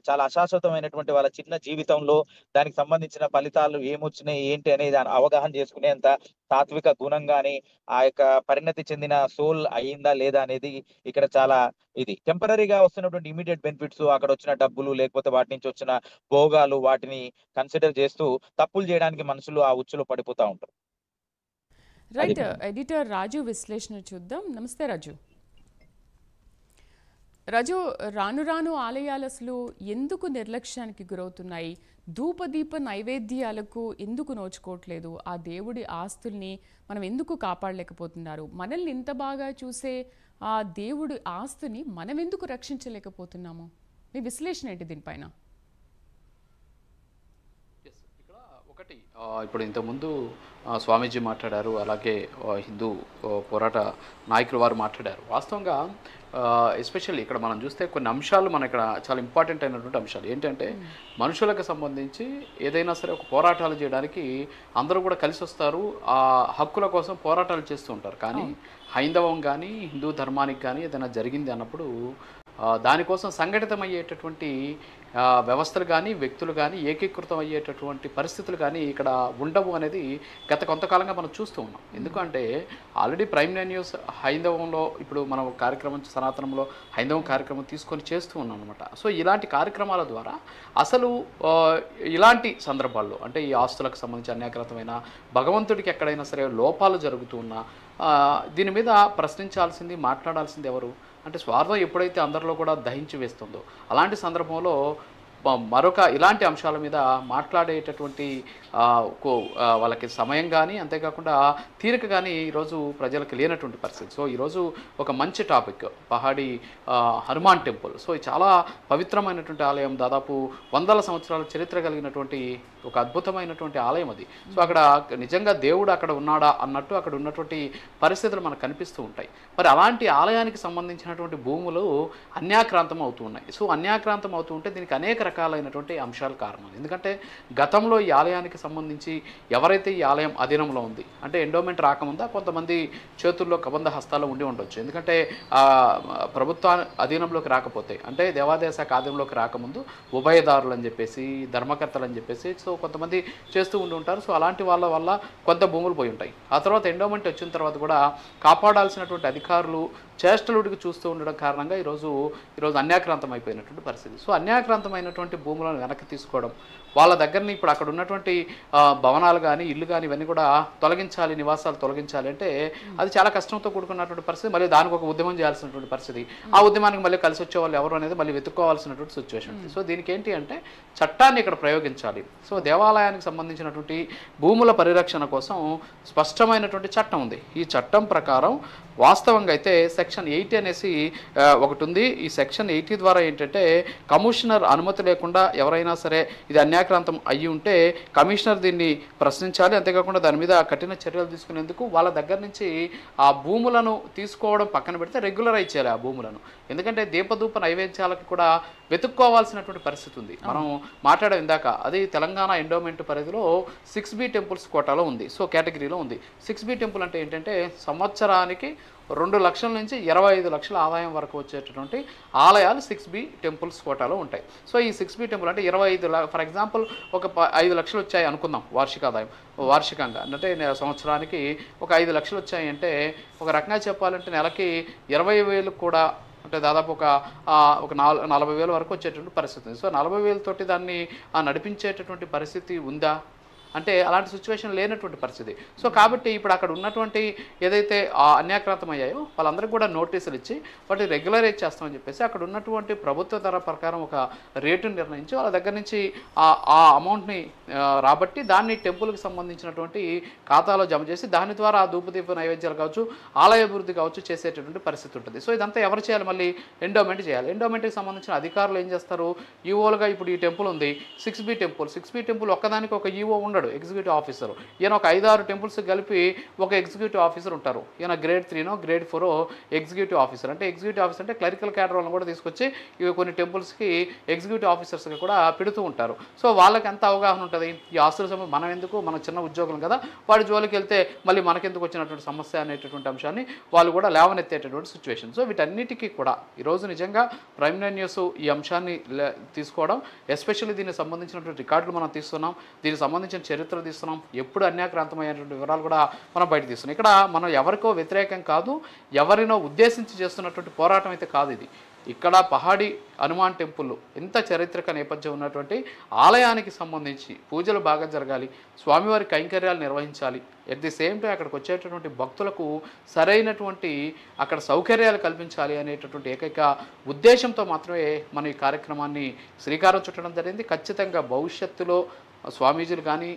S3: చాలా అశాశ్వతమైనటువంటి వాళ్ళ చిన్న జీవితంలో దానికి సంబంధించిన ఫలితాలు ఏమొచ్చినాయి ఏంటి అనేది అవగాహన చేసుకునేంత తాత్విక గుణం గాని, ఆ యొక్క పరిణతి చెందిన సోల్ అయ్యిందా లేదా అనేది ఇక్కడ చాలా ఇది. టెంపరీగా వస్తున్నటువంటి ఇమీడియట్ బెనిఫిట్స్, అక్కడ వచ్చిన డబ్బులు, లేకపోతే వాటి నుంచి వచ్చిన భోగాలు, వాటిని కన్సిడర్ చేస్తూ తప్పులు చేయడానికి మనుషులు ఆ ఉచ్చులో పడిపోతా ఉంటారు.
S1: రైట్. ఎడిటర్ రాజు విశ్లేషణ చూద్దాం. నమస్తే రాజు. రాజు, రాను రాను ఆలయాలు అసలు ఎందుకు నిర్లక్ష్యానికి గురవుతున్నాయి? ధూపదీప నైవేద్యాలకు ఎందుకు నోచుకోవట్లేదు? ఆ దేవుడి ఆస్తుల్ని మనం ఎందుకు కాపాడలేకపోతున్నారు? మనల్ని ఇంత బాగా చూసే ఆ దేవుడి ఆస్తుని మనం ఎందుకు రక్షించలేకపోతున్నాము? మీ విశ్లేషణ ఏంటి దీనిపైన?
S4: ఒకటి, ఇప్పుడు ఇంతకుముందు స్వామీజీ మాట్లాడారు, అలాగే హిందూ పోరాట నాయకులు వారు మాట్లాడారు. వాస్తవంగా ఎస్పెషల్లీ ఇక్కడ మనం చూస్తే కొన్ని అంశాలు మన ఇక్కడ చాలా ఇంపార్టెంట్ అయినటువంటి అంశాలు ఏంటంటే, మనుషులకు సంబంధించి ఏదైనా సరే ఒక పోరాటాలు చేయడానికి అందరూ కూడా కలిసి వస్తారు, ఆ హక్కుల కోసం పోరాటాలు చేస్తూ ఉంటారు. కానీ హైందవం కానీ హిందూ ధర్మానికి కానీ ఏదైనా జరిగింది అన్నప్పుడు దానికోసం సంఘటితమయ్యేటటువంటి వ్యవస్థలు కానీ వ్యక్తులు కానీ ఏకీకృతం అయ్యేటటువంటి పరిస్థితులు కానీ ఇక్కడ ఉండవు అనేది గత కొంతకాలంగా మనం చూస్తూ ఉన్నాం. ఎందుకంటే ఆల్రెడీ ప్రైమ్ న్యూస్ హైందవంలో ఇప్పుడు మనం కార్యక్రమం, సనాతనంలో హైందవం కార్యక్రమం తీసుకొని చేస్తూ ఉన్నాం అనమాట. సో ఇలాంటి కార్యక్రమాల ద్వారా అసలు ఇలాంటి సందర్భాల్లో, అంటే ఈ ఆస్తులకు సంబంధించి అన్యాకృతమైన భగవంతుడికి ఎక్కడైనా సరే లోపాలు జరుగుతూ ఉన్నా దీని మీద ప్రశ్నించాల్సింది, మాట్లాడాల్సింది ఎవరు అంటే స్వార్థం ఎప్పుడైతే అందరిలో కూడా దహించి వేస్తుందో, అలాంటి సందర్భంలో మరొక ఇలాంటి అంశాల మీద మాట్లాడేటటువంటి వాళ్ళకి సమయం కానీ అంతేకాకుండా తీరిక కానీ ఈరోజు ప్రజలకు లేనటువంటి పరిస్థితి. సో ఈరోజు ఒక మంచి topic Pahadi Hanuman temple. So ఇది చాలా పవిత్రమైనటువంటి ఆలయం, దాదాపు 100 సంవత్సరాల చరిత్ర కలిగినటువంటి ఒక అద్భుతమైనటువంటి ఆలయం అది. సో అక్కడ నిజంగా దేవుడు అక్కడ ఉన్నాడా అన్నట్టు అక్కడ ఉన్నటువంటి పరిస్థితులు మనకు కనిపిస్తూ ఉంటాయి. మరి అలాంటి ఆలయానికి సంబంధించినటువంటి భూములు అన్యాక్రాంతం అవుతూ ఉన్నాయి. సో అన్యాక్రాంతం అవుతూ ఉంటే దీనికి అనేక రకాలైనటువంటి అంశాలు కారణం. ఎందుకంటే గతంలో ఈ ఆలయానికి సంబంధించి ఎవరైతే ఈ ఆలయం అధీనంలో ఉంది అంటే ఎండోమెంట్ రాకముందా కొంతమంది చేతుల్లో కబంధ హస్తాలు ఉండి ఉండొచ్చు. ఎందుకంటే ప్రభుత్వ అధీనంలోకి రాకపోతే అంటే దేవాదాయ శాఖ ఆధీనంలోకి రాకముందు ఉభయదారులు అని చెప్పేసి ధర్మకర్తలు అని చెప్పేసి సో కొంతమంది చేస్తూ ఉండి ఉంటారు. సో అలాంటి వాళ్ళ వల్ల కొంత భూములు పోయి ఉంటాయి. ఆ తర్వాత ఎండోమెంట్ వచ్చిన తర్వాత కూడా కాపాడాల్సినటువంటి అధికారులు చేష్టలుడికి చూస్తూ ఉండడం కారణంగా ఈరోజు అన్యాక్రాంతం అయిపోయినటువంటి పరిస్థితి. సో అన్యాక్రాంతమైనటువంటి భూములను వెనక్కి తీసుకోవడం, వాళ్ళ దగ్గరని ఇప్పుడు అక్కడ ఉన్నటువంటి భవనాలు కానీ ఇల్లు కానీ ఇవన్నీ కూడా తొలగించాలి, నివాసాలు తొలగించాలి అంటే అది చాలా కష్టంతో కూడుకున్నటువంటి పరిస్థితి. మళ్ళీ దానికి ఒక ఉద్యమం చేయాల్సినటువంటి పరిస్థితి. ఆ ఉద్యమానికి మళ్ళీ కలిసి వచ్చే వాళ్ళు ఎవరు అనేది మళ్ళీ వెతుక్కోవాల్సినటువంటి సిచ్యువేషన్. సో దీనికి ఏంటి అంటే చట్టాన్ని ఇక్కడ ప్రయోగించాలి. సో దేవాలయానికి సంబంధించినటువంటి భూముల పరిరక్షణ కోసం స్పష్టమైనటువంటి చట్టం ఉంది. ఈ చట్టం ప్రకారం వాస్తవంగా అయితే సెక్షన్ 80 అనేసి ఒకటి ఉంది. ఈ సెక్షన్ 80 ద్వారా ఏంటంటే కమిషనర్ అనుమతి లేకుండా ఎవరైనా సరే ఇది అన్యాక్రాంతం అయ్యి ఉంటే కమిషనర్ దీన్ని ప్రశ్నించాలి. అంతేకాకుండా దాని మీద కఠిన చర్యలు తీసుకునేందుకు వాళ్ళ దగ్గర నుంచి ఆ భూములను తీసుకోవడం పక్కన పెడితే రెగ్యులరైజ్ చేయాలి ఆ భూములను. ఎందుకంటే దీపధూప నైవేద్యాలకు కూడా వెతుక్కోవాల్సినటువంటి పరిస్థితి ఉంది. మనం మాట్లాడే ఇందాక అది తెలంగాణ ఎండోమెంట్ పరిధిలో 6B టెంపుల్స్ కోటాలో ఉంది. సో కేటగిరీలో ఉంది. 6B టెంపుల్ అంటే ఏంటంటే సంవత్సరానికి 2 లక్షల నుంచి 25 లక్షల ఆదాయం వరకు వచ్చేటటువంటి ఆలయాలు 6B టెంపుల్స్ కోటాలో ఉంటాయి. సో ఈ 6B టెంపుల్ అంటే 25 ఫర్ ఎగ్జాంపుల్ ఒక 5 లక్షలు వచ్చాయి అనుకుందాం వార్షిక ఆదాయం వార్షికంగా అంటే సంవత్సరానికి ఒక 5 లక్షలు వచ్చాయి అంటే ఒక రకంగా చెప్పాలంటే నెలకి 20,000 కూడా అంటే దాదాపు ఒక 40,000 వరకు వచ్చేటువంటి పరిస్థితి ఉంది. సో 40,000 తోటి దాన్ని నడిపించేటటువంటి పరిస్థితి ఉందా అంటే అలాంటి సిచ్యువేషన్ లేనటువంటి పరిస్థితి. సో కాబట్టి ఇప్పుడు అక్కడ ఉన్నటువంటి ఏదైతే అన్యాక్రాంతం అయ్యాయో వాళ్ళందరికీ కూడా నోటీసులు ఇచ్చి వాటిని రెగ్యులరైజ్ చేస్తామని చెప్పేసి అక్కడ ఉన్నటువంటి ప్రభుత్వ ధర ప్రకారం ఒక రేటును నిర్ణయించి వాళ్ళ దగ్గర నుంచి ఆ అమౌంట్ని రాబట్టి దాన్ని టెంపుల్కి సంబంధించినటువంటి ఖాతాలో జమ చేసి దాని ద్వారా ఆ ధూపదీప నైవేద్యాలు కావచ్చు ఆలయ అభివృద్ధి కావచ్చు చేసేటటువంటి పరిస్థితి ఉంటుంది. సో ఇదంతా ఎవరు చేయాలి? మళ్ళీ ఎండోమెంట్ చేయాలి. ఎండోమెంట్కి సంబంధించిన అధికారులు ఏం చేస్తారు? ఈఓలుగా ఇప్పుడు ఈ టెంపుల్ ఉంది 6B టెంపుల్ ఒక్కదానికి ఒక ఈఓ ఉండడు, ఎగ్జిక్యూటివ్ ఆఫీసర్. ఈయన ఒక 5-6 టెంపుల్స్ కలిపి ఒక ఎగ్జిక్యూటివ్ ఆఫీసర్ ఉంటారు. ఈయన గ్రేడ్ 3నో గ్రేడ్ 4 ఎగ్జిక్యూటివ్ ఆఫీసర్. అంటే ఎగ్జిక్యూటివ్ ఆఫీసర్ అంటే క్లరికల్ క్యాడర్ వాళ్ళని కూడా తీసుకొచ్చి ఇవి కొన్ని టెంపుల్స్కి ఎగ్జిక్యూటివ్ ఆఫీసర్స్గా కూడా పెడుతూ ఉంటారు. సో వాళ్ళకి ఎంత అవగాహన ఉంటుంది ఈ ఆస్తుల సమయం మనం ఎందుకు, మన చిన్న ఉద్యోగులు కదా, వాడి జోలికి వెళ్తే మళ్ళీ మనకెందుకు వచ్చినటువంటి సమస్య అనేటటువంటి అంశాన్ని వాళ్ళు కూడా లేవనెత్తేటటువంటి సిచ్యువేషన్. సో వీటన్నిటికీ కూడా ఈరోజు నిజంగా ప్రైమ్ లైన్ న్యూస్ ఈ అంశాన్ని తీసుకోవడం, ఎస్పెషల్లీ దీనికి సంబంధించినటువంటి రికార్డులు మనం తీస్తున్నాం, దీనికి సంబంధించిన చరిత్ర తీస్తున్నాం, ఎప్పుడు అన్యాక్రాంతమైనటువంటి వివరాలు కూడా మనం బయట తీస్తున్నాం. ఇక్కడ మనం ఎవరికో వ్యతిరేకం కాదు, ఎవరినో ఉద్దేశించి చేస్తున్నటువంటి పోరాటం అయితే కాదు ఇది. ఇక్కడ పహాడి హనుమాన్ టెంపుల్ ఎంత చారిత్రక నేపథ్యం ఉన్నటువంటి ఆలయానికి సంబంధించి పూజలు బాగా జరగాలి, స్వామివారి కైంకర్యాలు నిర్వహించాలి, ఎట్ ది సేమ్ టైం అక్కడికి వచ్చేటటువంటి భక్తులకు సరైనటువంటి అక్కడ సౌకర్యాలు కల్పించాలి అనేటటువంటి ఏకైక ఉద్దేశంతో మాత్రమే మనం ఈ కార్యక్రమాన్ని శ్రీకారం చుట్టడం జరిగింది. ఖచ్చితంగా భవిష్యత్తులో స్వామీజీలు కానీ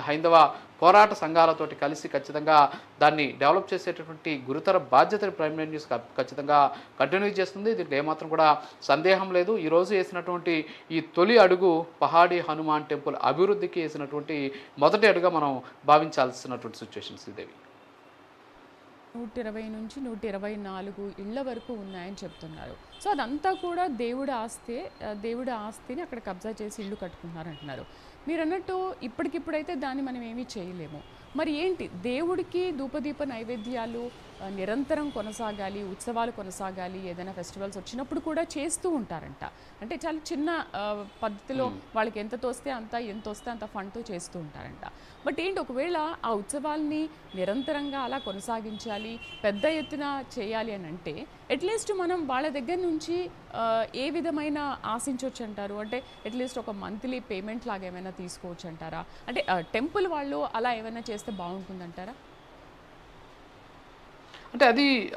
S4: హైందవ పోరాట సంఘాలతోటి కలిసి ఖచ్చితంగా దాన్ని డెవలప్ చేసేటటువంటి గురుతర బాధ్యతని ప్రైమ్ లైన్ న్యూస్ ఖచ్చితంగా కంటిన్యూ చేస్తుంది. దీంట్లో ఏమాత్రం కూడా సందేహం లేదు. ఈరోజు వేసినటువంటి ఈ తొలి అడుగు పహాడి హనుమాన్ టెంపుల్ అభివృద్ధికి వేసినటువంటి మొదటి అడుగుగా మనం భావించాల్సినటువంటి సిచ్యువేషన్ శ్రీదేవి.
S1: 120 నుంచి 124 ఇళ్ల వరకు ఉన్నాయని చెప్తున్నారు. సో అదంతా కూడా దేవుడి ఆస్తిని అక్కడ కబ్జా చేసి ఇల్లు కట్టుకుంటున్నారు అంటున్నారు. మీరు అన్నట్టు ఇప్పటికిప్పుడైతే దాన్ని మనం ఏమీ చేయలేము. మరి ఏంటి, దేవుడికి ధూపదీప నైవేద్యాలు నిరంతరం కొనసాగాలి, ఉత్సవాలు కొనసాగాలి, ఏదైనా ఫెస్టివల్స్ వచ్చినప్పుడు కూడా చేస్తూ ఉంటారంట. అంటే చాలా చిన్న పద్ధతిలో వాళ్ళకి ఎంత తోస్తే అంత ఫండ్తో చేస్తూ ఉంటారంట. బట్ ఏంటి, ఒకవేళ ఆ ఉత్సవాల్ని నిరంతరంగా అలా కొనసాగించాలి, పెద్ద ఎత్తున చేయాలి అని అంటే అట్లీస్ట్ మనం వాళ్ళ దగ్గర నుంచి ఏ విధమైన ఆశించవచ్చు అంటారు? అంటే అట్లీస్ట్ ఒక మంత్లీ పేమెంట్ లాగా ఏమైనా తీసుకోవచ్చు అంటారా? అంటే టెంపుల్ వాళ్ళు అలా ఏమైనా చేస్తే బాగుంటుందంటారా?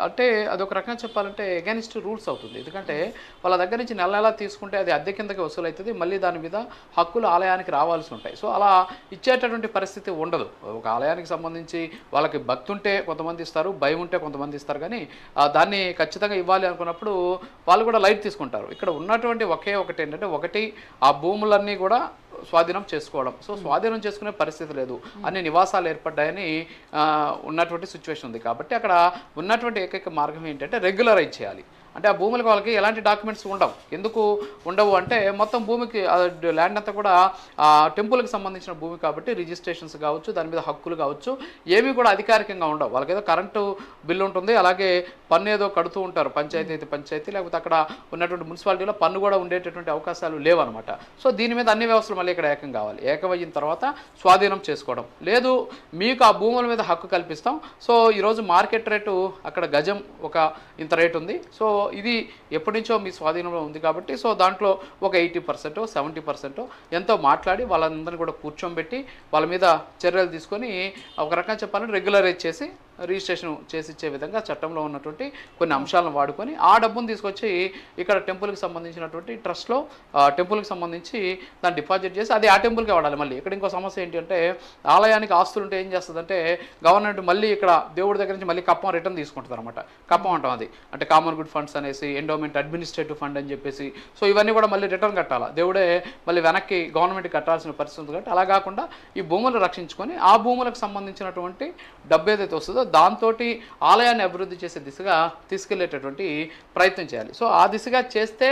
S4: అంటే అదొక రకంగా చెప్పాలంటే ఎగైనిస్ట్ రూల్స్ అవుతుంది. ఎందుకంటే వాళ్ళ దగ్గర నుంచి నెల నెలా తీసుకుంటే అది అద్దె కిందకి వసూలవుతుంది, మళ్ళీ దాని మీద హక్కులు ఆలయానికి రావాల్సి ఉంటాయి. సో అలా ఇచ్చేటటువంటి పరిస్థితి ఉండదు. ఒక ఆలయానికి సంబంధించి వాళ్ళకి భక్తి ఉంటే కొంతమంది ఇస్తారు, భయం ఉంటే కొంతమంది ఇస్తారు, కానీ దాన్ని ఖచ్చితంగా ఇవ్వాలి అనుకున్నప్పుడు వాళ్ళు కూడా లైట్ తీసుకుంటారు. ఇక్కడ ఉన్నటువంటి ఒకటి ఏంటంటే, ఒకటి ఆ భూములన్నీ కూడా స్వాధీనం చేసుకోవడం. సో స్వాధీనం చేసుకునే పరిస్థితి లేదు, అన్ని నివాసాలు ఏర్పడ్డాయని ఉన్నటువంటి సిచ్యువేషన్ ఉంది. కాబట్టి అక్కడ ఉన్నటువంటి ఏకైక మార్గం ఏంటంటే రెగ్యులరైజ్ చేయాలి. అంటే ఆ భూములకు వాళ్ళకి ఎలాంటి డాక్యుమెంట్స్ ఉండవు. ఎందుకు ఉండవు అంటే, మొత్తం భూమికి ల్యాండ్ అంతా కూడా టెంపుల్కి సంబంధించిన భూమి కాబట్టి రిజిస్ట్రేషన్స్ కావచ్చు, దాని మీద హక్కులు కావచ్చు, ఏమీ కూడా అధికారికంగా ఉండవు. వాళ్ళకి ఏదో కరెంటు బిల్లు ఉంటుంది, అలాగే పన్ను ఏదో కడుతూ ఉంటారు, పంచాయతీ అయితే పంచాయతీ, లేకపోతే అక్కడ ఉన్నటువంటి మున్సిపాలిటీలో పన్ను కూడా ఉండేటటువంటి అవకాశాలు లేవన్నమాట. సో దీని మీద అన్ని వ్యవస్థలు మళ్ళీ ఇక్కడ ఏకం కావాలి. ఏకమైన తర్వాత స్వాధీనం చేసుకోవడం లేదు, మీకు ఆ భూముల మీద హక్కు కల్పిస్తాం. సో ఈరోజు మార్కెట్ రేటు అక్కడ గజం ఒక ఇంత రేటు ఉంది, సో ఇది ఎప్పటి నుంచో మీ స్వాధీనంలో ఉంది కాబట్టి, సో దాంట్లో ఒక 80% 70% ఎంతో మాట్లాడి వాళ్ళందరినీ కూడా కూర్చోబెట్టి వాళ్ళ మీద చర్యలు తీసుకొని ఒక రకంగా చెప్పాలంటే రెగ్యులరైజ్ చేసి రిజిస్ట్రేషన్ చేసి ఇచ్చే విధంగా చట్టంలో ఉన్నటువంటి కొన్ని అంశాలను వాడుకొని ఆ డబ్బును తీసుకొచ్చి ఇక్కడ టెంపుల్కి సంబంధించినటువంటి ట్రస్ట్లో టెంపుల్కి సంబంధించి దాన్ని డిపాజిట్ చేసి అది ఆ టెంపుల్కి వాడాలి. మళ్ళీ ఇక్కడ ఇంకో సమస్య ఏంటి అంటే, ఆలయానికి ఆస్తులు ఉంటే ఏం చేస్తుందంటే గవర్నమెంట్ మళ్ళీ ఇక్కడ దేవుడి దగ్గర నుంచి మళ్ళీ కప్పం రిటర్న్ తీసుకుంటుంది అనమాట. కప్పం అంటాం అది, అంటే కామన్ గుడ్ ఫండ్స్ అనేసి, ఎండోమెంట్ అడ్మినిస్ట్రేటివ్ ఫండ్ అని చెప్పేసి. సో ఇవన్నీ కూడా మళ్ళీ రిటర్న్ కట్టాలా, దేవుడే మళ్ళీ వెనక్కి గవర్నమెంట్కి కట్టాల్సిన పరిస్థితి ఉంది. కాబట్టి అలా కాకుండా ఈ భూములు రక్షించుకొని ఆ భూములకు సంబంధించినటువంటి డబ్బు ఏదైతే వస్తుందో దాంతో ఆలయాన్ని అభివృద్ధి చేసే దిశగా తీసుకెళ్లేటటువంటి ప్రయత్నం చేయాలి. సో ఆ దిశగా చేస్తే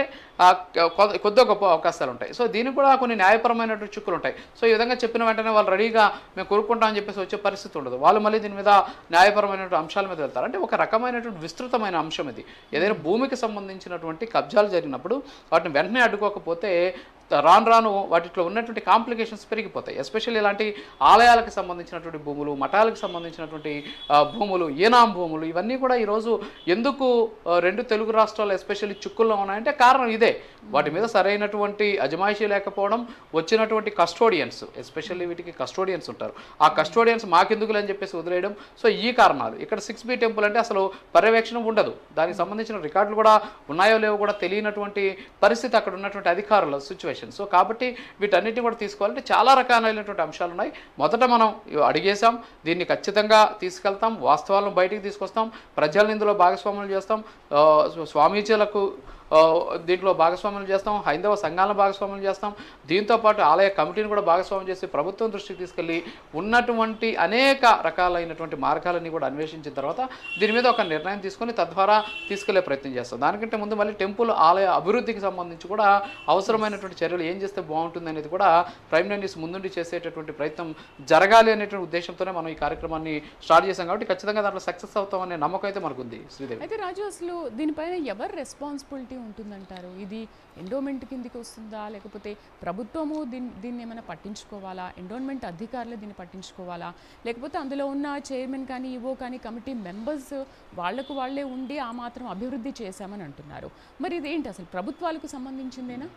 S4: కొద్ది గొప్ప అవకాశాలు ఉంటాయి. సో దీనికి కూడా కొన్ని న్యాయపరమైనటువంటి చిక్కులు ఉంటాయి. సో ఈ విధంగా చెప్పిన వెంటనే వాళ్ళు రెడీగా మేము కొనుక్కుంటామని చెప్పేసి వచ్చే పరిస్థితి ఉండదు. వాళ్ళు మళ్ళీ దీని మీద న్యాయపరమైనటువంటి అంశాల మీద వెళ్తారు. అంటే ఒక రకమైనటువంటి విస్తృతమైన అంశం ఇది. ఏదైనా భూమికి సంబంధించినటువంటి కబ్జాలు జరిగినప్పుడు వాటిని వెంటనే అడ్డుకోకపోతే రాను వాటిలో ఉన్నటువంటి కాంప్లికేషన్స్ పెరిగిపోతాయి. ఎస్పెషల్లీ ఇలాంటి ఆలయాలకు సంబంధించినటువంటి భూములు, మఠాలకు సంబంధించినటువంటి భూములు, ఈనాం భూములు, ఇవన్నీ కూడా ఈరోజు ఎందుకు రెండు తెలుగు రాష్ట్రాలు ఎస్పెషల్లీ చిక్కుల్లో ఉన్నాయంటే కారణం ఇదే. వాటి మీద సరైనటువంటి అజమాయిషీ లేకపోవడం, వచ్చినటువంటి కస్టోడియన్స్, ఎస్పెషల్లీ వీటికి కస్టోడియన్స్ ఉంటారు, ఆ కస్టోడియన్స్ మాకెందుకులే అని చెప్పేసి వదిలేయడం. సో ఈ కారణాలు. ఇక్కడ 6B టెంపుల్ అంటే అసలు పర్యవేక్షణ ఉండదు, దానికి సంబంధించిన రికార్డులు కూడా ఉన్నాయో లేవో కూడా తెలియనటువంటి పరిస్థితి అక్కడ ఉన్నటువంటి అధికారుల సిచ్యువేషన్. సో కాబట్టి వీటన్నిటిని కూడా తీసుకోవాలంటే చాలా రకాలైనటువంటి అంశాలు ఉన్నాయి. మొదట మనం అడిగేసాం, దీన్ని ఖచ్చితంగా తీసుకెళ్తాం, వాస్తవాలను బయటికి తీసుకొస్తాం, ప్రజల్ని ఇందులో భాగస్వాములు చేస్తాం, స్వామీజీలకు దీంట్లో భాగస్వామ్యం చేస్తాం, హైందవ సంఘాలను భాగస్వామ్యం చేస్తాం, దీంతోపాటు ఆలయ కమిటీని కూడా భాగస్వామ్యం చేసి ప్రభుత్వం దృష్టికి తీసుకెళ్ళి ఉన్నటువంటి అనేక రకాలైనటువంటి మార్గాలన్నీ కూడా అన్వేషించిన తర్వాత దీని మీద ఒక నిర్ణయం తీసుకొని తద్వారా తీసుకెళ్లే ప్రయత్నం చేస్తాం. దానికంటే ముందు మళ్ళీ టెంపుల్ ఆలయ అభివృద్ధికి సంబంధించి కూడా అవసరమైనటువంటి చర్యలు ఏం చేస్తే బాగుంటుంది అనేది కూడా ప్రైమ్ న్యూస్ ముందుండి చేసేటటువంటి ప్రయత్నం జరగాలి అనేటువంటి ఉద్దేశంతోనే మనం ఈ కార్యక్రమాన్ని స్టార్ట్ చేశాం. కాబట్టి ఖచ్చితంగా దాంట్లో సక్సెస్ అవుతామనే నమ్మకం అయితే మనకు ఉంది. శ్రీదేవి,
S1: అయితే రాజు, అసలు దీనిపైన ఎవరు రెస్పాన్సిబిలిటీ ఉంటుందంటారు? ఇది ఎండోమెంట్ కిందికి వస్తుందా, లేకపోతే ప్రభుత్వము దీన్ని ఏమైనా పట్టించుకోవాలా, ఎండోమెంట్ అధికారులు దీన్ని పట్టించుకోవాలా, లేకపోతే అందులో ఉన్న చైర్మన్ కానీ ఈవో కానీ కమిటీ మెంబర్స్ వాళ్లకు వాళ్లే ఉండి ఆ మాత్రం అభివృద్ధి చేశామని అంటున్నారు. మరి ఇదేంటి, అసలు ప్రభుత్వాలకు సంబంధించిందేనా?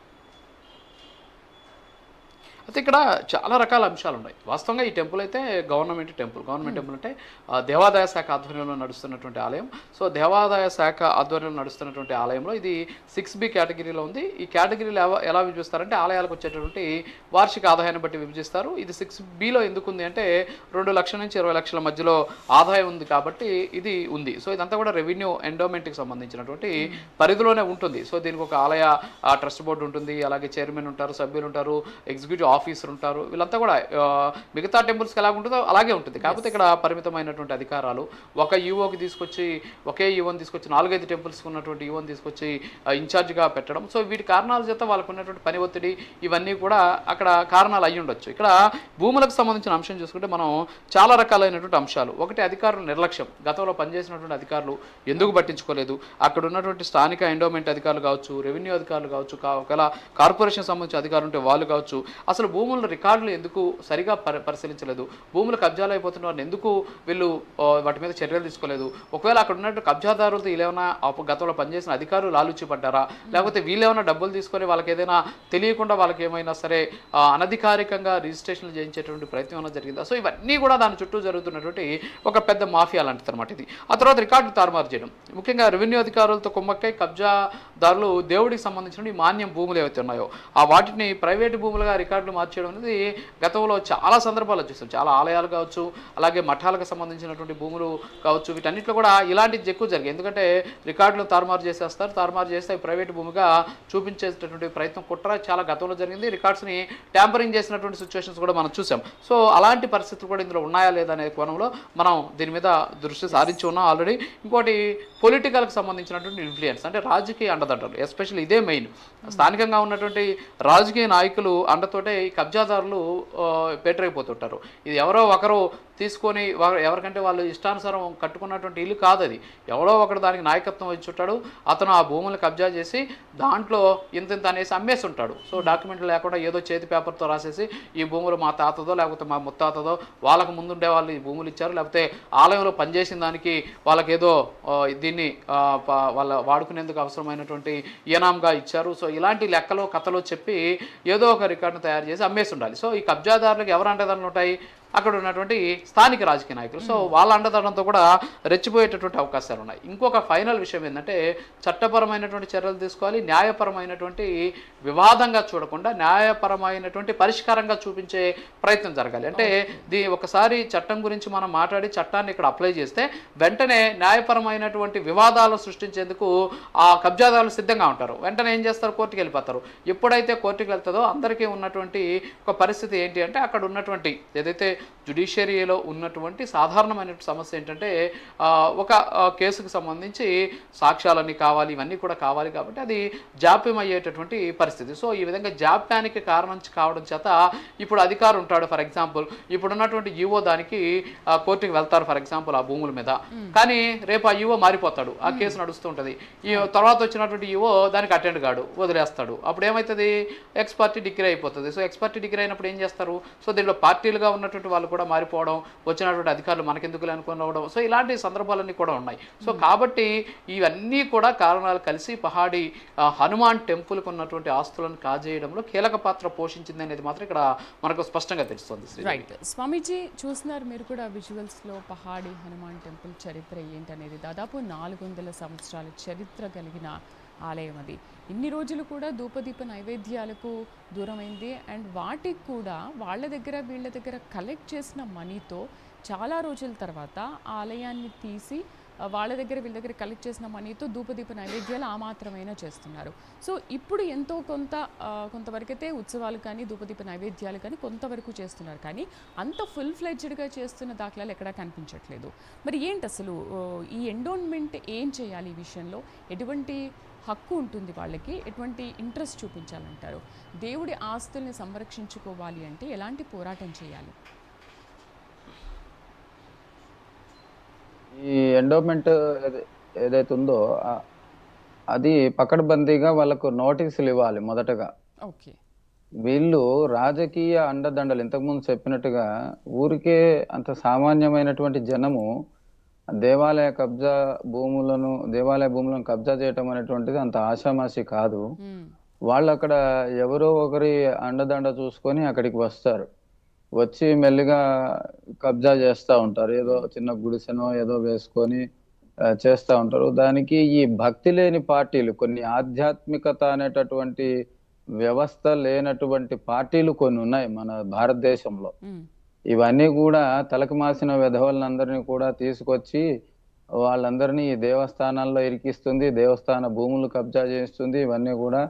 S4: అయితే ఇక్కడ చాలా రకాల అంశాలు ఉన్నాయి. వాస్తవంగా ఈ టెంపుల్ అయితే గవర్నమెంట్ టెంపుల్ అంటే దేవాదాయ శాఖ ఆధ్వర్యంలో నడుస్తున్నటువంటి ఆలయం. సో దేవాదాయ శాఖ ఆధ్వర్యంలో నడుస్తున్నటువంటి ఆలయంలో ఇది 6B కేటగిరీలో ఉంది. ఈ కేటగిరీలో ఎలా విభజిస్తారంటే ఆలయాలకు వచ్చేటటువంటి వార్షిక ఆదాయాన్ని బట్టి విభజిస్తారు. ఇది 6Bలో ఎందుకు ఉంది అంటే 2 లక్షల నుంచి 20 లక్షల మధ్యలో ఆదాయం ఉంది కాబట్టి ఇది ఉంది. సో ఇదంతా కూడా రెవెన్యూ ఎండోమెంట్కి సంబంధించినటువంటి పరిధిలోనే ఉంటుంది. సో దీనికి ఒక ఆలయ ట్రస్ట్ బోర్డు ఉంటుంది, అలాగే చైర్మన్ ఉంటారు, సభ్యులు ఉంటారు, ఎగ్జిక్యూటివ్ ఆఫీసర్ ఉంటారు. వీళ్ళంతా కూడా మిగతా టెంపుల్స్కి ఎలా ఉంటుందో అలాగే ఉంటుంది. కాకపోతే ఇక్కడ పరిమితమైనటువంటి అధికారాలు. ఒక ఈవోకి తీసుకొచ్చి ఒకే ఈవోని తీసుకొచ్చి 4-5 టెంపుల్స్కి ఉన్నటువంటి ఈవోని తీసుకొచ్చి ఇన్ఛార్జ్గా పెట్టడం. సో వీటి కారణాల చేత వాళ్ళకు ఉన్నటువంటి పని ఒత్తిడి ఇవన్నీ కూడా అక్కడ కారణాలు అయ్యి ఉండొచ్చు. ఇక్కడ భూములకు సంబంధించిన అంశం చూసుకుంటే మనం చాలా రకాలైనటువంటి అంశాలు. ఒకటి అధికారుల నిర్లక్ష్యం. గతంలో పనిచేసినటువంటి అధికారులు ఎందుకు పట్టించుకోలేదు, అక్కడ ఉన్నటువంటి స్థానిక ఎండోమెంట్ అధికారులు కావచ్చు, రెవెన్యూ అధికారులు కావచ్చు, ఒకవేళ కార్పొరేషన్ సంబంధించిన అధికారులు ఉంటే వాళ్ళు కావచ్చు, అసలు అసలు భూముల రికార్డులు ఎందుకు సరిగా పరిశీలించలేదు, భూములు కబ్జాలు అయిపోతున్న వారిని ఎందుకు వీళ్ళు వాటి మీద చర్యలు తీసుకోలేదు, ఒకవేళ అక్కడ ఉన్నట్టు కబ్జాదారులతో వీళ్ళేమైనా గతంలో పనిచేసిన అధికారులు లాలుచి పడ్డారా, లేకపోతే వీళ్ళేమైనా డబ్బులు తీసుకొని వాళ్ళకి ఏదైనా తెలియకుండా వాళ్ళకి ఏమైనా సరే అనధికారికంగా రిజిస్ట్రేషన్లు చేయించేటువంటి ప్రయత్నం ఏమైనా జరిగిందా. సో ఇవన్నీ కూడా దాని చుట్టూ జరుగుతున్నటువంటి ఒక పెద్ద మాఫియా లాంటిది అనమాట ఇది. ఆ తర్వాత రికార్డులు తారుమారు చేయడం, ముఖ్యంగా రెవెన్యూ అధికారులతో కుమ్మక్కై కబ్జాదారులు దేవుడికి సంబంధించిన ఈ మాన్యం భూములు ఏవైతే ఉన్నాయో ఆ వాటిని ప్రైవేటు భూములుగా రికార్డులు మార్చేయడం అనేది గతంలో చాలా సందర్భాల్లో చూస్తాం. చాలా ఆలయాలు కావచ్చు, అలాగే మఠాలకు సంబంధించినటువంటి భూములు కావచ్చు, వీటన్నిటిలో కూడా ఇలాంటిది ఎక్కువ జరిగాయి. ఎందుకంటే రికార్డులు తారుమారు చేసేస్తారు, తారుమారు చేస్తే ప్రైవేటు భూమిగా చూపించేటటువంటి ప్రయత్నం కుట్ర చాలా గతంలో జరిగింది. రికార్డ్స్ని ట్యాంపరింగ్ చేసినటువంటి సిచ్యువేషన్స్ కూడా మనం చూసాం. సో అలాంటి పరిస్థితులు కూడా ఇందులో ఉన్నాయా లేదా అనే కోణంలో మనం దీని మీద దృష్టి సారించి ఉన్నాం ఆల్రెడీ. ఇంకోటి పొలిటికల్కి సంబంధించినటువంటి ఇన్ఫ్లుయెన్స్, అంటే రాజకీయ అండదండలు, ఎస్పెషల్లీ ఇదే మెయిన్. స్థానికంగా ఉన్నటువంటి రాజకీయ నాయకులు అండతోటే ఈ కబ్జాదారులు పేటరైపోతుంటారు. ఇది ఎవరో ఒకరు తీసుకొని ఎవరికంటే వాళ్ళు ఇష్టానుసారం కట్టుకున్నటువంటి ఇల్లు కాదు అది, ఎవరో ఒకరు దానికి నాయకత్వం ఇచ్చుంటాడు, అతను ఆ భూములను కబ్జా చేసి దాంట్లో ఇంత అనేసి అమ్మేసి ఉంటాడు. సో డాక్యుమెంట్లు లేకుండా ఏదో చేతి పేపర్తో రాసేసి ఈ భూములు మా తాతదో లేకపోతే మా ముత్తాతదో, వాళ్ళకు ముందుండే వాళ్ళు ఈ భూములు ఇచ్చారు, లేకపోతే ఆలయంలో పనిచేసిన దానికి వాళ్ళకేదో దీన్ని వాళ్ళ వాడుకునేందుకు అవసరమైనటువంటి ఈనాంగా ఇచ్చారు. సో ఇలాంటి లెక్కలో కథలో చెప్పి ఏదో ఒక రికార్డును తయారు చేసి అమ్మేసి ఉండాలి. సో ఈ కబ్జాదారులకు ఎవరు అండదండలు ఉంటాయి, అక్కడ ఉన్నటువంటి స్థానిక రాజకీయ నాయకులు. సో వాళ్ళ అండదండంతో కూడా రెచ్చిపోయేటటువంటి అవకాశాలు ఉన్నాయి. ఇంకొక ఫైనల్ విషయం ఏంటంటే చట్టపరమైనటువంటి చర్యలు తీసుకోవాలి, న్యాయపరమైనటువంటి వివాదంగా చూడకుండా న్యాయపరమైనటువంటి పరిష్కారంగా చూపించే ప్రయత్నం జరగాలి. అంటే ఒకసారి చట్టం గురించి మనం మాట్లాడి చట్టాన్ని ఇక్కడ అప్లై చేస్తే వెంటనే న్యాయపరమైనటువంటి వివాదాలు సృష్టించేందుకు ఆ కబ్జాదారులు సిద్ధంగా ఉంటారు. వెంటనే ఏం చేస్తారు, కోర్టుకు వెళ్ళిపోతారు. ఎప్పుడైతే కోర్టుకు వెళ్తుందో అందరికీ ఉన్నటువంటి ఒక పరిస్థితి ఏంటి అంటే అక్కడ ఉన్నటువంటి ఏదైతే జ్యుడిషియరీలో ఉన్నటువంటి సాధారణమైన సమస్య ఏంటంటే ఒక కేసుకు సంబంధించి సాక్ష్యాలన్నీ కావాలి, ఇవన్నీ కూడా కావాలి, కాబట్టి అది జాప్యం అయ్యేటటువంటి పరిస్థితి. సో ఈ విధంగా జాప్యానికి కారణం కావడం చేత ఇప్పుడు అధికారి ఉంటాడు, ఫర్ ఎగ్జాంపుల్ ఇప్పుడు ఉన్నటువంటి ఈవో దానికి కోర్టుకి వెళ్తారు ఫర్ ఎగ్జాంపుల్ ఆ భూముల మీద, కానీ రేపు ఆ ఈవో మారిపోతాడు, ఆ కేసు నడుస్తూ ఉంటుంది. ఈ తర్వాత వచ్చినటువంటి ఈవో దానికి అటెండ్ కాడు, వదిలేస్తాడు. అప్పుడు ఏమవుతుంది, ఎక్స్ పార్టీ డిగ్రీ అయిపోతుంది. సో ఎక్స్ పార్టీ డిగ్రీ అయినప్పుడు ఏం చేస్తారు, సో దీంట్లో పార్టీలుగా ఉన్నటువంటి వాళ్ళు కూడా మారిపోవడం, వచ్చినటువంటి అధికారులు మనకెందుకు అనుకోవడం, సో ఇలాంటి సందర్భాలన్నీ కూడా ఉన్నాయి. సో కాబట్టి ఇవన్నీ కూడా కారణాలు కలిసి పహాడి హనుమాన్ టెంపుల్కి ఉన్నటువంటి ఆస్తులను కాజేయడంలో కీలక పాత్ర పోషించింది అనేది మాత్రం ఇక్కడ మనకు స్పష్టంగా తెలుస్తుంది.
S1: రైట్ స్వామీజీ, చూస్తున్నారు మీరు కూడా విజువల్స్లో పహాడి హనుమాన్ టెంపుల్ చరిత్ర ఏంటనేది. దాదాపు 400 సంవత్సరాల చరిత్ర కలిగిన ఆలయం అది. ఇన్ని రోజులు కూడా ధూపదీప నైవేద్యాలకు దూరమైంది. అండ్ వాటికి కూడా వాళ్ళ దగ్గర వీళ్ళ దగ్గర కలెక్ట్ చేసిన మనీతో చాలా రోజుల తర్వాత ఆలయాన్ని తీసి వాళ్ళ దగ్గర వీళ్ళ దగ్గర కలెక్ట్ చేసిన మనీతో ధూపదీప నైవేద్యాలు ఆ మాత్రమైనా చేస్తున్నారు. సో ఇప్పుడు ఎంతో కొంతవరకైతే ఉత్సవాలు కానీ ధూపదీప నైవేద్యాలు కానీ కొంతవరకు చేస్తున్నారు, కానీ అంత ఫుల్ ఫ్లెడ్జ్డ్గా చేస్తున్న దాఖలాలు ఎక్కడా కనిపించట్లేదు. మరి ఏంటి అసలు ఈ ఎండోన్మెంట్ ఏం చేయాలి, ఈ విషయంలో ఎటువంటి హక్కు ఉంటుంది వాళ్ళకి, ఎటువంటి ఇంట్రెస్ట్ చూపించాలంటారు? దేవుడి ఆస్తుల్ని సంరక్షించుకోవాలి అంటే ఎలాంటి పోరాటం చేయాలి?
S2: ఈ ఎండోమెంట్ ఏదైతే ఉందో అది పకడ్బందీగా వాళ్ళకు నోటీసులు ఇవ్వాలి మొదటగా.
S1: ఓకే,
S2: వీళ్ళు రాజకీయ అండదండలు ఇంతకుముందు చెప్పినట్టుగా ఊరికే అంత సామాన్యమైనటువంటి జనము దేవాలయ భూములను కబ్జా చేయటం అనేటువంటిది అంత ఆషామాషి కాదు. వాళ్ళు అక్కడ ఎవరో ఒకరి అండదండ చూసుకొని అక్కడికి వస్తారు, వచ్చి మెల్లిగా కబ్జా చేస్తూ ఉంటారు. ఏదో చిన్న గుడిసెనో ఏదో వేసుకొని చేస్తూ ఉంటారు. దానికి ఈ భక్తి లేని పార్టీలు, కొన్ని ఆధ్యాత్మికత అనేటటువంటి వ్యవస్థ లేనటువంటి పార్టీలు కొన్ని ఉన్నాయి మన భారతదేశంలో. ఇవన్నీ కూడా తలకు మాసిన విధవలందరినీ కూడా తీసుకొచ్చి వాళ్ళందరినీ ఈ దేవస్థానాల్లో ఇరికిస్తుంది, దేవస్థాన భూములు కబ్జా చేస్తుంది. ఇవన్నీ కూడా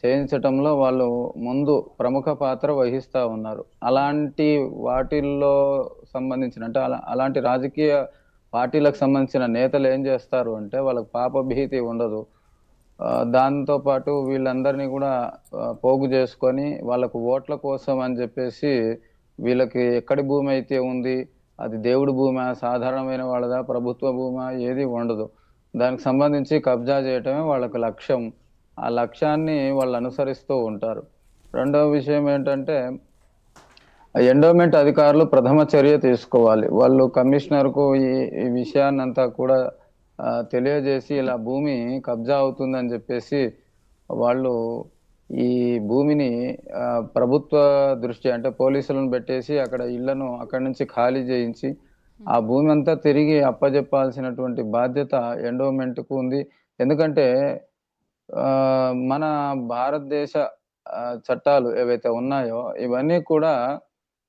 S2: చేయించటంలో వాళ్ళు ముందు ప్రముఖ పాత్ర వహిస్తూ ఉన్నారు. అలాంటి వాటిల్లో సంబంధించిన అంటే అలాంటి రాజకీయ పార్టీలకు సంబంధించిన నేతలు ఏం చేస్తారు అంటే వాళ్ళకి పాపభీతి ఉండదు. దాంతో పాటు వీళ్ళందరినీ కూడా పోగు చేసుకొని వాళ్ళకు ఓట్ల కోసం అని చెప్పేసి వీళ్ళకి ఎక్కడి భూమి అయితే ఉంది, అది దేవుడి భూమా, సాధారణమైన వాళ్ళదా, ప్రభుత్వ భూమా, ఏది ఉండదు. దానికి సంబంధించి కబ్జా చేయటమే వాళ్ళకి లక్ష్యం. ఆ లక్ష్యాన్ని వాళ్ళు అనుసరిస్తూ ఉంటారు. రెండవ విషయం ఏంటంటే ఎండోమెంట్ అధికారులు ప్రథమ చర్య తీసుకోవాలి. వాళ్ళు కమిషనర్కు ఈ విషయాన్నంతా కూడా తెలియజేసి ఇలా భూమి కబ్జా అవుతుందని చెప్పేసి వాళ్ళు ఈ భూమిని ప్రభుత్వ దృష్టి అంటే పోలీసులను పెట్టేసి అక్కడ ఇళ్లను అక్కడి నుంచి ఖాళీ చేయించి ఆ భూమి అంతా తిరిగి అప్పజెప్పాల్సినటువంటి బాధ్యత ఎండోమెంట్కు ఉంది. ఎందుకంటే మన భారతదేశ చట్టాలు ఏవైతే ఉన్నాయో ఇవన్నీ కూడా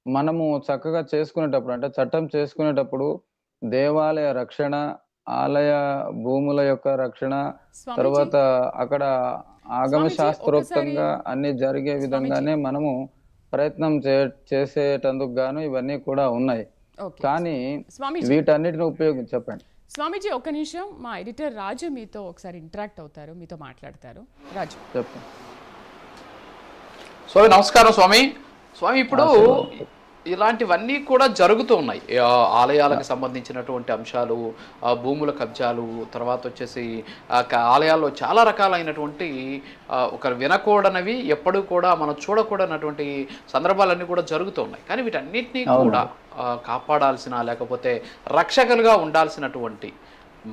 S2: మనము చక్కగా చేసుకునేటప్పుడు అంటే చట్టం చేసుకునేటప్పుడు దేవాలయ రక్షణ, ఆలయ భూముల యొక్క రక్షణ,
S1: స్వామీజీ
S2: తర్వాత అక్కడ ఆగమ
S1: స్వామీజీ ఒకసారి
S2: శాస్త్రోక్తంగా అన్ని జరిగే
S1: స్వామీజీ
S2: విధంగానే మనము ప్రయత్నం చేసేటందుకు గాను ఇవన్నీ కూడా ఉన్నాయి.
S1: ఓకే
S2: కానీ
S1: స్వామీజీ
S2: వీటన్నిటిని చెప్పండి.
S1: స్వామీజీ ఒక్క నిమిషం, మా ఎడిటర్ రాజు మీతో ఒకసారి ఇంటరాక్ట్ అవుతారు, మీతో మాట్లాడతారు. రాజు
S2: చెప్పండి.
S4: స్వామి నమస్కారం. స్వామి ఇప్పుడు
S2: ఆశీర్వాదం.
S4: ఇలాంటివన్నీ కూడా జరుగుతూ ఉన్నాయి. ఆలయాలకు సంబంధించినటువంటి అంశాలు, భూముల కబ్జాలు, తర్వాత వచ్చేసి ఆలయాల్లో చాలా రకాలైనటువంటి ఒక వినకూడనవి ఎప్పుడు కూడా మనం చూడకూడనటువంటి సందర్భాలన్నీ కూడా జరుగుతూ ఉన్నాయి. కానీ వీటన్నిటినీ కూడా కాపాడాల్సిన, లేకపోతే రక్షకులుగా ఉండాల్సినటువంటి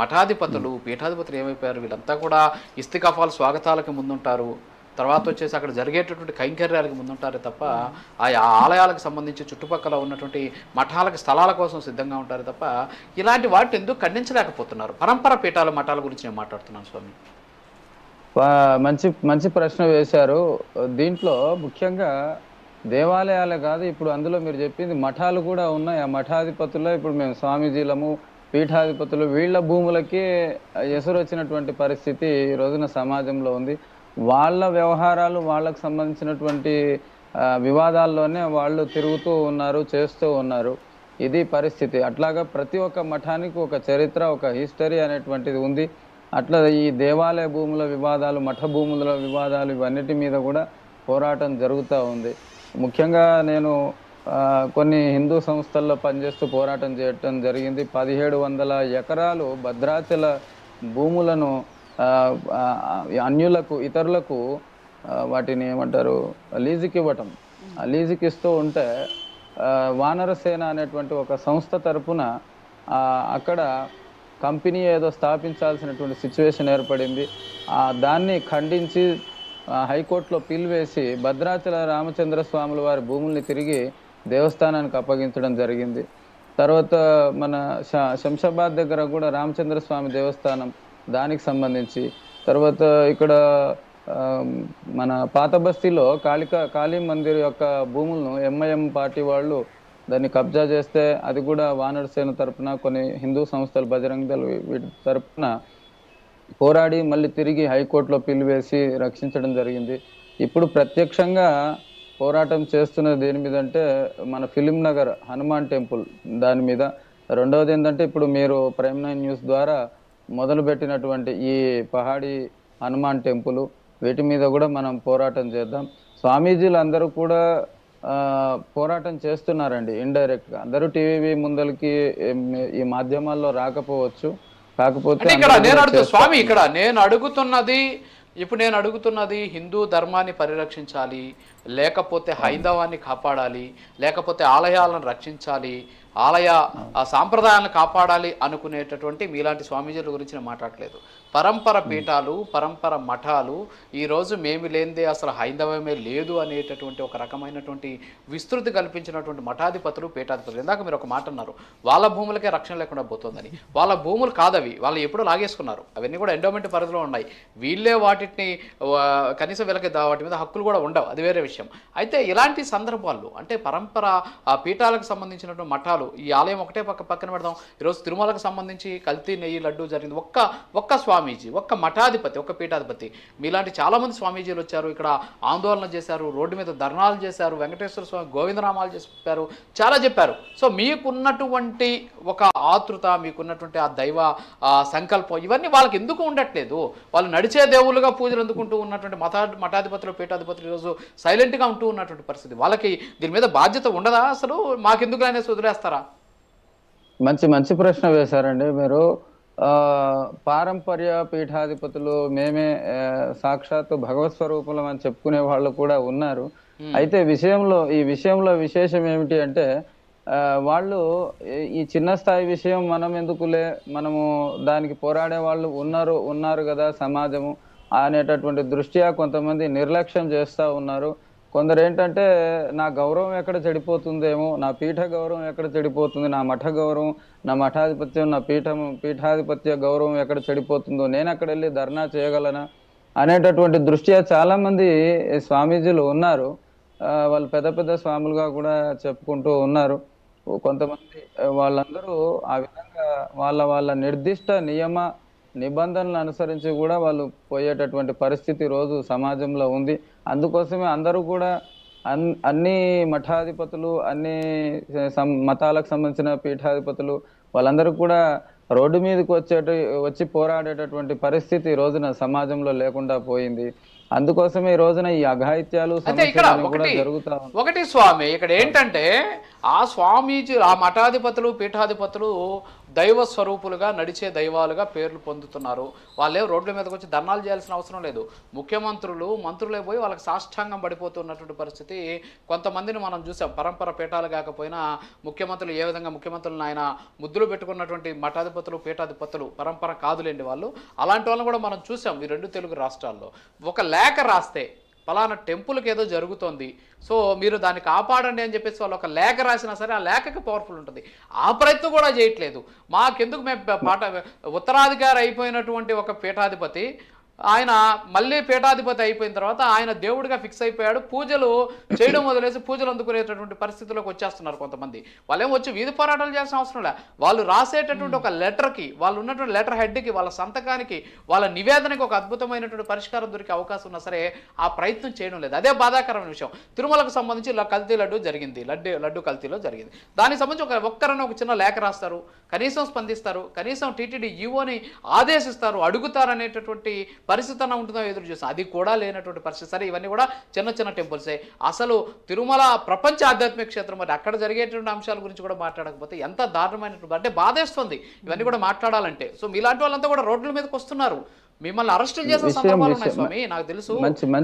S4: మఠాధిపతులు, పీఠాధిపతులు ఏమైపోయారు? వీళ్ళంతా కూడా ఇస్తికాఫాలు స్వాగతాలకు ముందుంటారు, తర్వాత వచ్చేసి అక్కడ జరిగేటటువంటి కైంకర్యాలకు ముందుంటారే తప్ప ఆ ఆలయాలకు సంబంధించి చుట్టుపక్కల ఉన్నటువంటి మఠాలకు స్థలాల కోసం సిద్ధంగా ఉంటారు తప్ప ఇలాంటి వాటిని ఎందుకు ఖండించలేకపోతున్నారు? పరంపర పీఠాల మఠాల గురించి నేను మాట్లాడుతున్నాను స్వామి.
S2: మంచి మంచి ప్రశ్న వేశారు. దీంట్లో ముఖ్యంగా దేవాలయాలే కాదు, ఇప్పుడు అందులో మీరు చెప్పింది మఠాలు కూడా ఉన్నాయి. ఆ మఠాధిపతుల్లో ఇప్పుడు మేము స్వామీజీలము, పీఠాధిపతులు వీళ్ళ భూములకి ఎసురు వచ్చినటువంటి పరిస్థితి ఈ రోజున సమాజంలో ఉంది. వాళ్ళ వ్యవహారాలు, వాళ్ళకు సంబంధించినటువంటి వివాదాల్లోనే వాళ్ళు తిరుగుతూ ఉన్నారు, చేస్తూ ఉన్నారు. ఇది పరిస్థితి. అట్లాగా ప్రతి ఒక్క మఠానికి ఒక చరిత్ర, ఒక హిస్టరీ అనేటువంటిది ఉంది. అట్లా ఈ దేవాలయ భూముల వివాదాలు, మఠ భూముల వివాదాలు ఇవన్నిటి మీద కూడా పోరాటం జరుగుతూ ఉంది. ముఖ్యంగా నేను కొన్ని హిందూ సంస్థల్లో పనిచేస్తూ పోరాటం చేయటం జరిగింది. 1700 ఎకరాలు భద్రాచల భూములను అన్యులకు, ఇతరులకు వాటిని ఏమంటారు లీజుకి ఇవ్వటం. ఆ లీజుకి ఇస్తూ ఉంటే వానరసేన అనేటువంటి ఒక సంస్థ తరపున అక్కడ కంపెనీ ఏదో స్థాపించాల్సినటువంటి సిచ్యువేషన్ ఏర్పడింది. దాన్ని ఖండించి హైకోర్టులో పిల్ వేసి భద్రాచల రామచంద్ర స్వాముల వారి భూముల్ని తిరిగి దేవస్థానానికి అప్పగించడం జరిగింది. తర్వాత మన శంషాబాద్ దగ్గర కూడా రామచంద్ర స్వామి దేవస్థానం, దానికి సంబంధించి తర్వాత ఇక్కడ మన పాత బస్తీలో కాళీ మందిర్ యొక్క భూములను ఎంఐఎం పార్టీ వాళ్ళు దాన్ని కబ్జా చేస్తే అది కూడా వానరసేన తరపున, కొన్ని హిందూ సంస్థలు, బజరంగ దళ్ వీటి తరపున పోరాడి మళ్ళీ తిరిగి హైకోర్టులో పిలివేసి రక్షించడం జరిగింది. ఇప్పుడు ప్రత్యక్షంగా పోరాటం చేస్తున్నది దేని మీద అంటే మన ఫిలిం నగర్ హనుమాన్ టెంపుల్ దాని మీద. రెండవది ఏంటంటే ఇప్పుడు మీరు ప్రైమ్ 9 న్యూస్ ద్వారా మొదలుపెట్టినటువంటి ఈ పహాడి హనుమాన్ టెంపుల్, వీటి మీద కూడా మనం పోరాటం చేద్దాం. స్వామీజీలు అందరూ కూడా పోరాటం చేస్తున్నారండి ఇండైరెక్ట్ గా. అందరూ టీవీ ముందలకి ఈ మాధ్యమాల్లో రాకపోవచ్చు, కాకపోతే
S4: ఇక్కడ నేను అడుగుతున్నది హిందూ ధర్మాన్ని పరిరక్షించాలి, లేకపోతే హైందవాన్ని కాపాడాలి, లేకపోతే ఆలయాలను రక్షించాలి, ఆలయ సాంప్రదాయాలను కాపాడాలి అనుకునేటటువంటి మీలాంటి స్వామీజీల గురించి నేను మాట్లాడలేదు. పరంపర పీఠాలు, పరంపర మఠాలు ఈరోజు మేము లేనిదే అసలు హైందవమే లేదు అనేటటువంటి ఒక రకమైనటువంటి విస్తృతి కల్పించినటువంటి మఠాధిపతులు, పీఠాధిపతులు. ఇందాక మీరు ఒక మాట అన్నారు, వాళ్ళ భూములకే రక్షణ లేకుండా పోతుందని. వాళ్ళ భూములు కాదవి, వాళ్ళు ఎప్పుడూ లాగేసుకున్నారు. అవన్నీ కూడా ఎండోమెంట్ పరిధిలో ఉన్నాయి. వీళ్ళే వాటిని కనీసం వీళ్ళకి వాటి మీద హక్కులు కూడా ఉండవు, అది వేరే విషయం. అయితే ఇలాంటి సందర్భాల్లో అంటే పరంపర పీఠాలకు సంబంధించినటువంటి మఠాలు, ఈ ఆలయం ఒకటే పక్కన పెడదాం. ఈరోజు తిరుమలకు సంబంధించి కల్తీ నెయ్యి లడ్డు జరిగింది. ఒక్క స్వామీజీ, ఒక్క మఠాధిపతి, ఒక్క పీఠాధిపతి, మీలాంటి చాలామంది స్వామీజీలు వచ్చారు, ఇక్కడ ఆందోళన చేశారు, రోడ్డు మీద ధర్నాలు చేశారు, వెంకటేశ్వర స్వామి గోవిందనామాలు చెప్పారు, చాలా చెప్పారు. సో మీకున్నటువంటి ఒక ఆతృత, మీకున్నటువంటి ఆ దైవ సంకల్పం, ఇవన్నీ వాళ్ళకి ఎందుకు ఉండట్లేదు? వాళ్ళు నడిచే దేవుళ్ళుగా పూజలు అందుకుంటూ ఉన్నటువంటి మఠాధిపతులు, పీఠాధిపతులు ఈరోజు సైలెంట్గా ఉంటూ ఉన్నటువంటి పరిస్థితి. వాళ్ళకి దీని మీద బాధ్యత ఉండదా? అసలు మాకెందుకు అనేసి వదిలేస్తారా?
S2: మంచి ప్రశ్న వేశారండి మీరు. పారంపర్య పీఠాధిపతులు మేమే సాక్షాత్తు భగవత్ స్వరూపులం అని చెప్పుకునే వాళ్ళు కూడా ఉన్నారు. అయితే ఈ విషయంలో విశేషం ఏమిటి అంటే వాళ్ళు ఈ చిన్న స్థాయి విషయం మనం ఎందుకులే, మనము దానికి పోరాడే వాళ్ళు ఉన్నారు కదా సమాజము అనేటటువంటి దృష్ట్యా కొంతమంది నిర్లక్ష్యం చేస్తా ఉన్నారు. కొందరు ఏంటంటే నా గౌరవం ఎక్కడ చెడిపోతుందేమో, నా పీఠ గౌరవం ఎక్కడ చెడిపోతుంది, నా మఠ గౌరవం, నా మఠాధిపత్యం, నా పీఠాధిపత్య గౌరవం ఎక్కడ చెడిపోతుందో, నేను అక్కడ వెళ్ళి ధర్నా చేయగలనా అనేటటువంటి దృష్ట్యా చాలా మంది స్వామీజీలు ఉన్నారు. వాళ్ళు పెద్ద పెద్ద స్వాములుగా కూడా చెప్పుకుంటూ ఉన్నారు. కొంతమంది వాళ్ళందరూ ఆ విధంగా వాళ్ళ నిర్దిష్ట నిబంధనలు అనుసరించి కూడా వాళ్ళు పోయేటటువంటి పరిస్థితి రోజు సమాజంలో ఉంది. అందుకోసమే అందరూ కూడా అన్ని మఠాధిపతులు, అన్ని మతాలకు సంబంధించిన పీఠాధిపతులు వాళ్ళందరూ కూడా రోడ్డు మీదకి వచ్చి పోరాడేటటువంటి పరిస్థితి ఈ రోజున సమాజంలో లేకుండా పోయింది. అందుకోసమే ఈ రోజున ఈ అఘాయిత్యాలు కూడా జరుగుతా ఉన్నాయి.
S4: ఒకటి స్వామి, ఇక్కడ ఏంటంటే ఆ స్వామీజీ, ఆ మఠాధిపతులు, పీఠాధిపతులు దైవ స్వరూపులుగా, నడిచే దైవాలుగా పేర్లు పొందుతున్నారు. వాళ్ళే రోడ్ల మీదకి వచ్చి ధర్నాలు చేయాల్సిన అవసరం లేదు. మంత్రులే పోయి వాళ్ళకి సాష్టాంగం పడిపోతున్నటువంటి పరిస్థితి కొంతమందిని మనం చూసాం. పరంపర పీఠాలు కాకపోయినా ముఖ్యమంత్రులు ఏ విధంగా ముఖ్యమంత్రులను ఆయన ముద్దులు పెట్టుకున్నటువంటి మఠాధిపతులు, పీఠాధిపతులు పరంపర కాదులేండి వాళ్ళు. అలాంటి వాళ్ళని కూడా మనం చూసాం ఈ 2 తెలుగు రాష్ట్రాల్లో. ఒక లేఖ రాస్తే పలానా టెంపుల్కి ఏదో జరుగుతోంది, సో మీరు దాన్ని కాపాడండి అని చెప్పేసి వాళ్ళు ఒక లేఖ రాసినా సరే ఆ లేఖకి పవర్ఫుల్ ఉంటుంది. ఆ ప్రయత్నం కూడా చేయట్లేదు. మాకెందుకు, మేము ఉత్తరాధికారి అయిపోయినటువంటి ఒక పీఠాధిపతి ఆయన మళ్ళీ పీఠాధిపతి అయిపోయిన తర్వాత ఆయన దేవుడిగా ఫిక్స్ అయిపోయాడు. పూజలు చేయడం వదిలేసి పూజలు అందుకునేటటువంటి పరిస్థితుల్లోకి వచ్చేస్తున్నారు కొంతమంది. వాళ్ళేమో వచ్చి వీధి పోరాటాలు చేయాల్సిన అవసరం లేదు. వాళ్ళు రాసేటటువంటి ఒక లెటర్కి, వాళ్ళు ఉన్నటువంటి లెటర్ హెడ్కి, వాళ్ళ సంతకానికి, వాళ్ళ నివేదనకి ఒక అద్భుతమైనటువంటి పరిష్కారం దొరికే అవకాశం ఉన్నా సరే ఆ ప్రయత్నం చేయడం లేదు. అదే బాధాకరమైన విషయం. తిరుమలకు సంబంధించి కల్తీ లడ్డు జరిగింది, లడ్డు కల్తీలో జరిగింది. దానికి సంబంధించి ఒక్కరైనా ఒక చిన్న లేఖ రాస్తారు, కనీసం స్పందిస్తారు, కనీసం టీటీడీ ఈవోని ఆదేశిస్తారు, అడుగుతారు అనేటటువంటి పరిస్థితి అన్న ఉంటుందో ఎదురు చూస్తాం. అది కూడా లేనటువంటి పరిస్థితి. సరే, ఇవన్నీ కూడా చిన్న చిన్న టెంపుల్సే. అసలు తిరుమల ప్రపంచ ఆధ్యాత్మిక క్షేత్రం, మరి అక్కడ జరిగేటువంటి అంశాల గురించి కూడా మాట్లాడకపోతే ఎంత దారుణమైనటువంటి, అంటే బాధేస్తుంది ఇవన్నీ కూడా మాట్లాడాలంటే. సో మీలాంటి వాళ్ళంతా కూడా రోడ్ల మీదకి వస్తున్నారు. మిమ్మల్ని అరెస్టులు చేసిన సందర్భాలు ఉన్నాయి స్వామి, నాకు తెలుసు.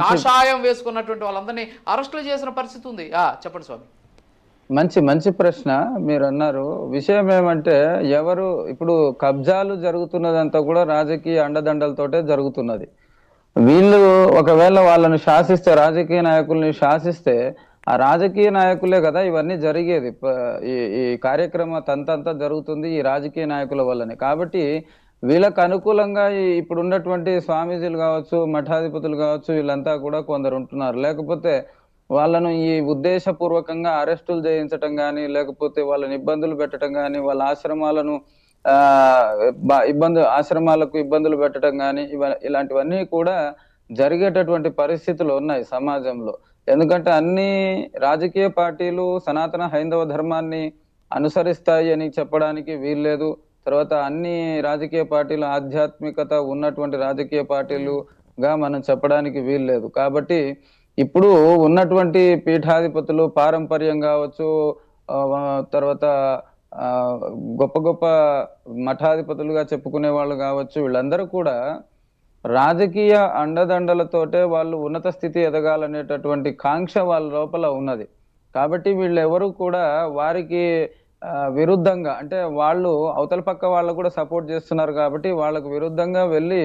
S4: కాషాయం వేసుకున్నటువంటి వాళ్ళందరినీ అరెస్టులు చేసిన పరిస్థితి ఉంది. చెప్పండి స్వామి.
S2: మంచి ప్రశ్న మీరు అన్నారు. విషయం ఏమంటే, ఇప్పుడు కబ్జాలు జరుగుతున్నదంతా కూడా రాజకీయ అండదండలతోటే జరుగుతున్నది. వీళ్ళు ఒకవేళ వాళ్ళని శాసిస్తే, రాజకీయ నాయకుల్ని శాసిస్తే, ఆ రాజకీయ నాయకులే కదా ఇవన్నీ జరిగేది. ఈ కార్యక్రమ తంతంతా జరుగుతుంది ఈ రాజకీయ నాయకుల వల్లనే. కాబట్టి వీళ్ళకు అనుకూలంగా ఇప్పుడు ఉన్నటువంటి స్వామీజీలు కావచ్చు, మఠాధిపతులు కావచ్చు, వీళ్ళంతా కూడా కొందరు ఉంటున్నారు. లేకపోతే వాళ్ళను ఈ ఉద్దేశపూర్వకంగా అరెస్టులు చేయించటం కానీ, లేకపోతే వాళ్ళని ఇబ్బందులు పెట్టడం కానీ, వాళ్ళ ఆశ్రమాలకు ఇబ్బందులు పెట్టడం కానీ, ఇలాంటివన్నీ కూడా జరిగేటటువంటి పరిస్థితులు ఉన్నాయి సమాజంలో. ఎందుకంటే అన్ని రాజకీయ పార్టీలు సనాతన హైందవ ధర్మాన్ని అనుసరిస్తాయి అని చెప్పడానికి వీల్లేదు. తర్వాత అన్ని రాజకీయ పార్టీలు ఆధ్యాత్మికత ఉన్నటువంటి రాజకీయ పార్టీలుగా మనం చెప్పడానికి వీల్లేదు. కాబట్టి ఇప్పుడు ఉన్నటువంటి పీఠాధిపతులు పారంపర్యం కావచ్చు, తర్వాత గొప్ప గొప్ప మఠాధిపతులుగా చెప్పుకునే వాళ్ళు కావచ్చు, వీళ్ళందరూ కూడా రాజకీయ అండదండలతోటే వాళ్ళు ఉన్నత స్థితి ఎదగాలనేటటువంటి కాంక్ష వాళ్ళ లోపల ఉన్నది. కాబట్టి వీళ్ళెవరూ కూడా వారికి విరుద్ధంగా, అంటే వాళ్ళు అవతల పక్క వాళ్ళు కూడా సపోర్ట్ చేస్తున్నారు కాబట్టి వాళ్ళకు విరుద్ధంగా వెళ్ళి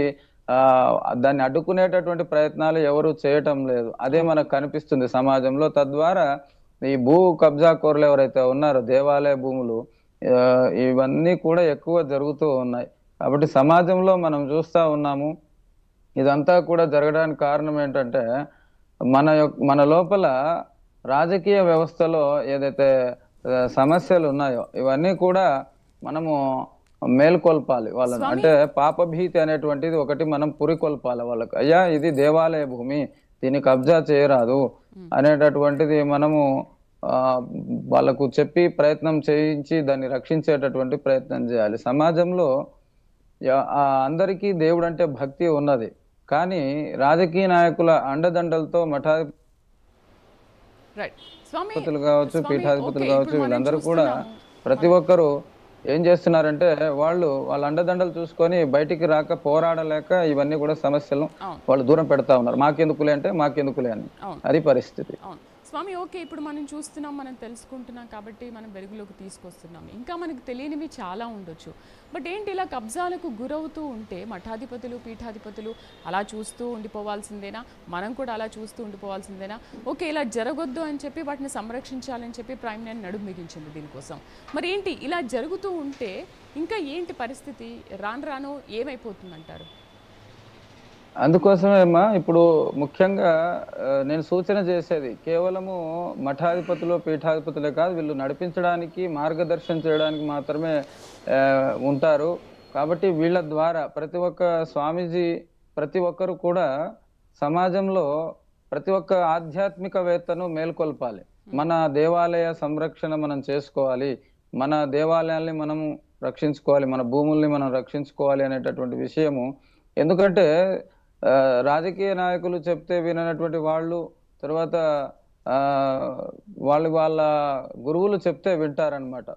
S2: దాన్ని అడ్డుకునేటటువంటి ప్రయత్నాలు ఎవరు చేయటం లేదు. అదే మనకు కనిపిస్తుంది సమాజంలో. తద్వారా ఈ భూ కబ్జా కోర్లు ఎవరైతే ఉన్నారో, దేవాలయ భూములు, ఇవన్నీ కూడా ఎక్కువ జరుగుతూ ఉన్నాయి. కాబట్టి సమాజంలో మనం చూస్తా ఉన్నాము. ఇదంతా కూడా జరగడానికి కారణం ఏంటంటే, మన లోపల రాజకీయ వ్యవస్థలో ఏదైతే సమస్యలు ఉన్నాయో ఇవన్నీ కూడా మనము మేల్కొల్పాలి వాళ్ళను. అంటే పాపభీతి అనేటువంటిది ఒకటి మనం పురికొల్పాలి వాళ్ళకు. అయ్యా ఇది దేవాలయ భూమి, దీన్ని కబ్జా చేయరాదు అనేటటువంటిది మనము వాళ్ళకు చెప్పి ప్రయత్నం చేయించి దాన్ని రక్షించేటటువంటి ప్రయత్నం చేయాలి. సమాజంలో అందరికీ దేవుడు అంటే భక్తి ఉన్నది, కానీ రాజకీయ నాయకుల అండదండలతో మఠాధిపతులు కావచ్చు, పీఠాధిపతులు కావచ్చు, వీళ్ళందరూ కూడా ప్రతి ఒక్కరూ ఏం చేస్తున్నారంటే వాళ్ళ అండదండలు చూసుకొని బయటికి రాక, పోరాడలేక ఇవన్నీ కూడా సమస్యలు వాళ్ళు దూరం పెడతా ఉన్నారు. మాకెందుకులే అంటే మాకెందుకులే అని, అది పరిస్థితి.
S1: స్వామి ఓకే, ఇప్పుడు మనం చూస్తున్నాం, మనం తెలుసుకుంటున్నాం కాబట్టి మనం వెలుగులోకి తీసుకొస్తున్నాం. ఇంకా మనకు తెలియనివి చాలా ఉండొచ్చు. బట్ ఏంటి, ఇలా కబ్జాలకు గురవుతూ ఉంటే మఠాధిపతులు, పీఠాధిపతులు అలా చూస్తూ ఉండిపోవాల్సిందేనా? మనం కూడా అలా చూస్తూ ఉండిపోవాల్సిందేనా? ఓకే, ఇలా జరగొద్దు అని చెప్పి వాటిని సంరక్షించాలని చెప్పి ప్రైమ్ లైన్ నడుము బిగించింది దీనికోసం. మరి ఏంటి ఇలా జరుగుతూ ఉంటే ఇంకా ఏంటి పరిస్థితి? రాను రాను ఏమైపోతుందంటారు?
S2: అందుకోసమేమ్మా ఇప్పుడు ముఖ్యంగా నేను సూచన చేసేది కేవలము మఠాధిపతులు పీఠాధిపతులే కాదు, వీళ్ళు నడిపించడానికి మార్గదర్శనం చేయడానికి మాత్రమే ఉంటారు. కాబట్టి వీళ్ళ ద్వారా ప్రతి ఒక్క స్వామీజీ, ప్రతి ఒక్కరు కూడా సమాజంలో ప్రతి ఒక్క ఆధ్యాత్మికవేత్తను మేల్కొల్పాలి. మన దేవాలయ సంరక్షణ మనం చేసుకోవాలి, మన దేవాలయాల్ని మనం రక్షించుకోవాలి, మన భూముల్ని మనం రక్షించుకోవాలి అనేటటువంటి విషయము. ఎందుకంటే రాజకీయ నాయకులు చెప్తే విననటువంటి వాళ్ళు, తర్వాత వాళ్ళ గురువులు చెప్తే వింటారనమాట.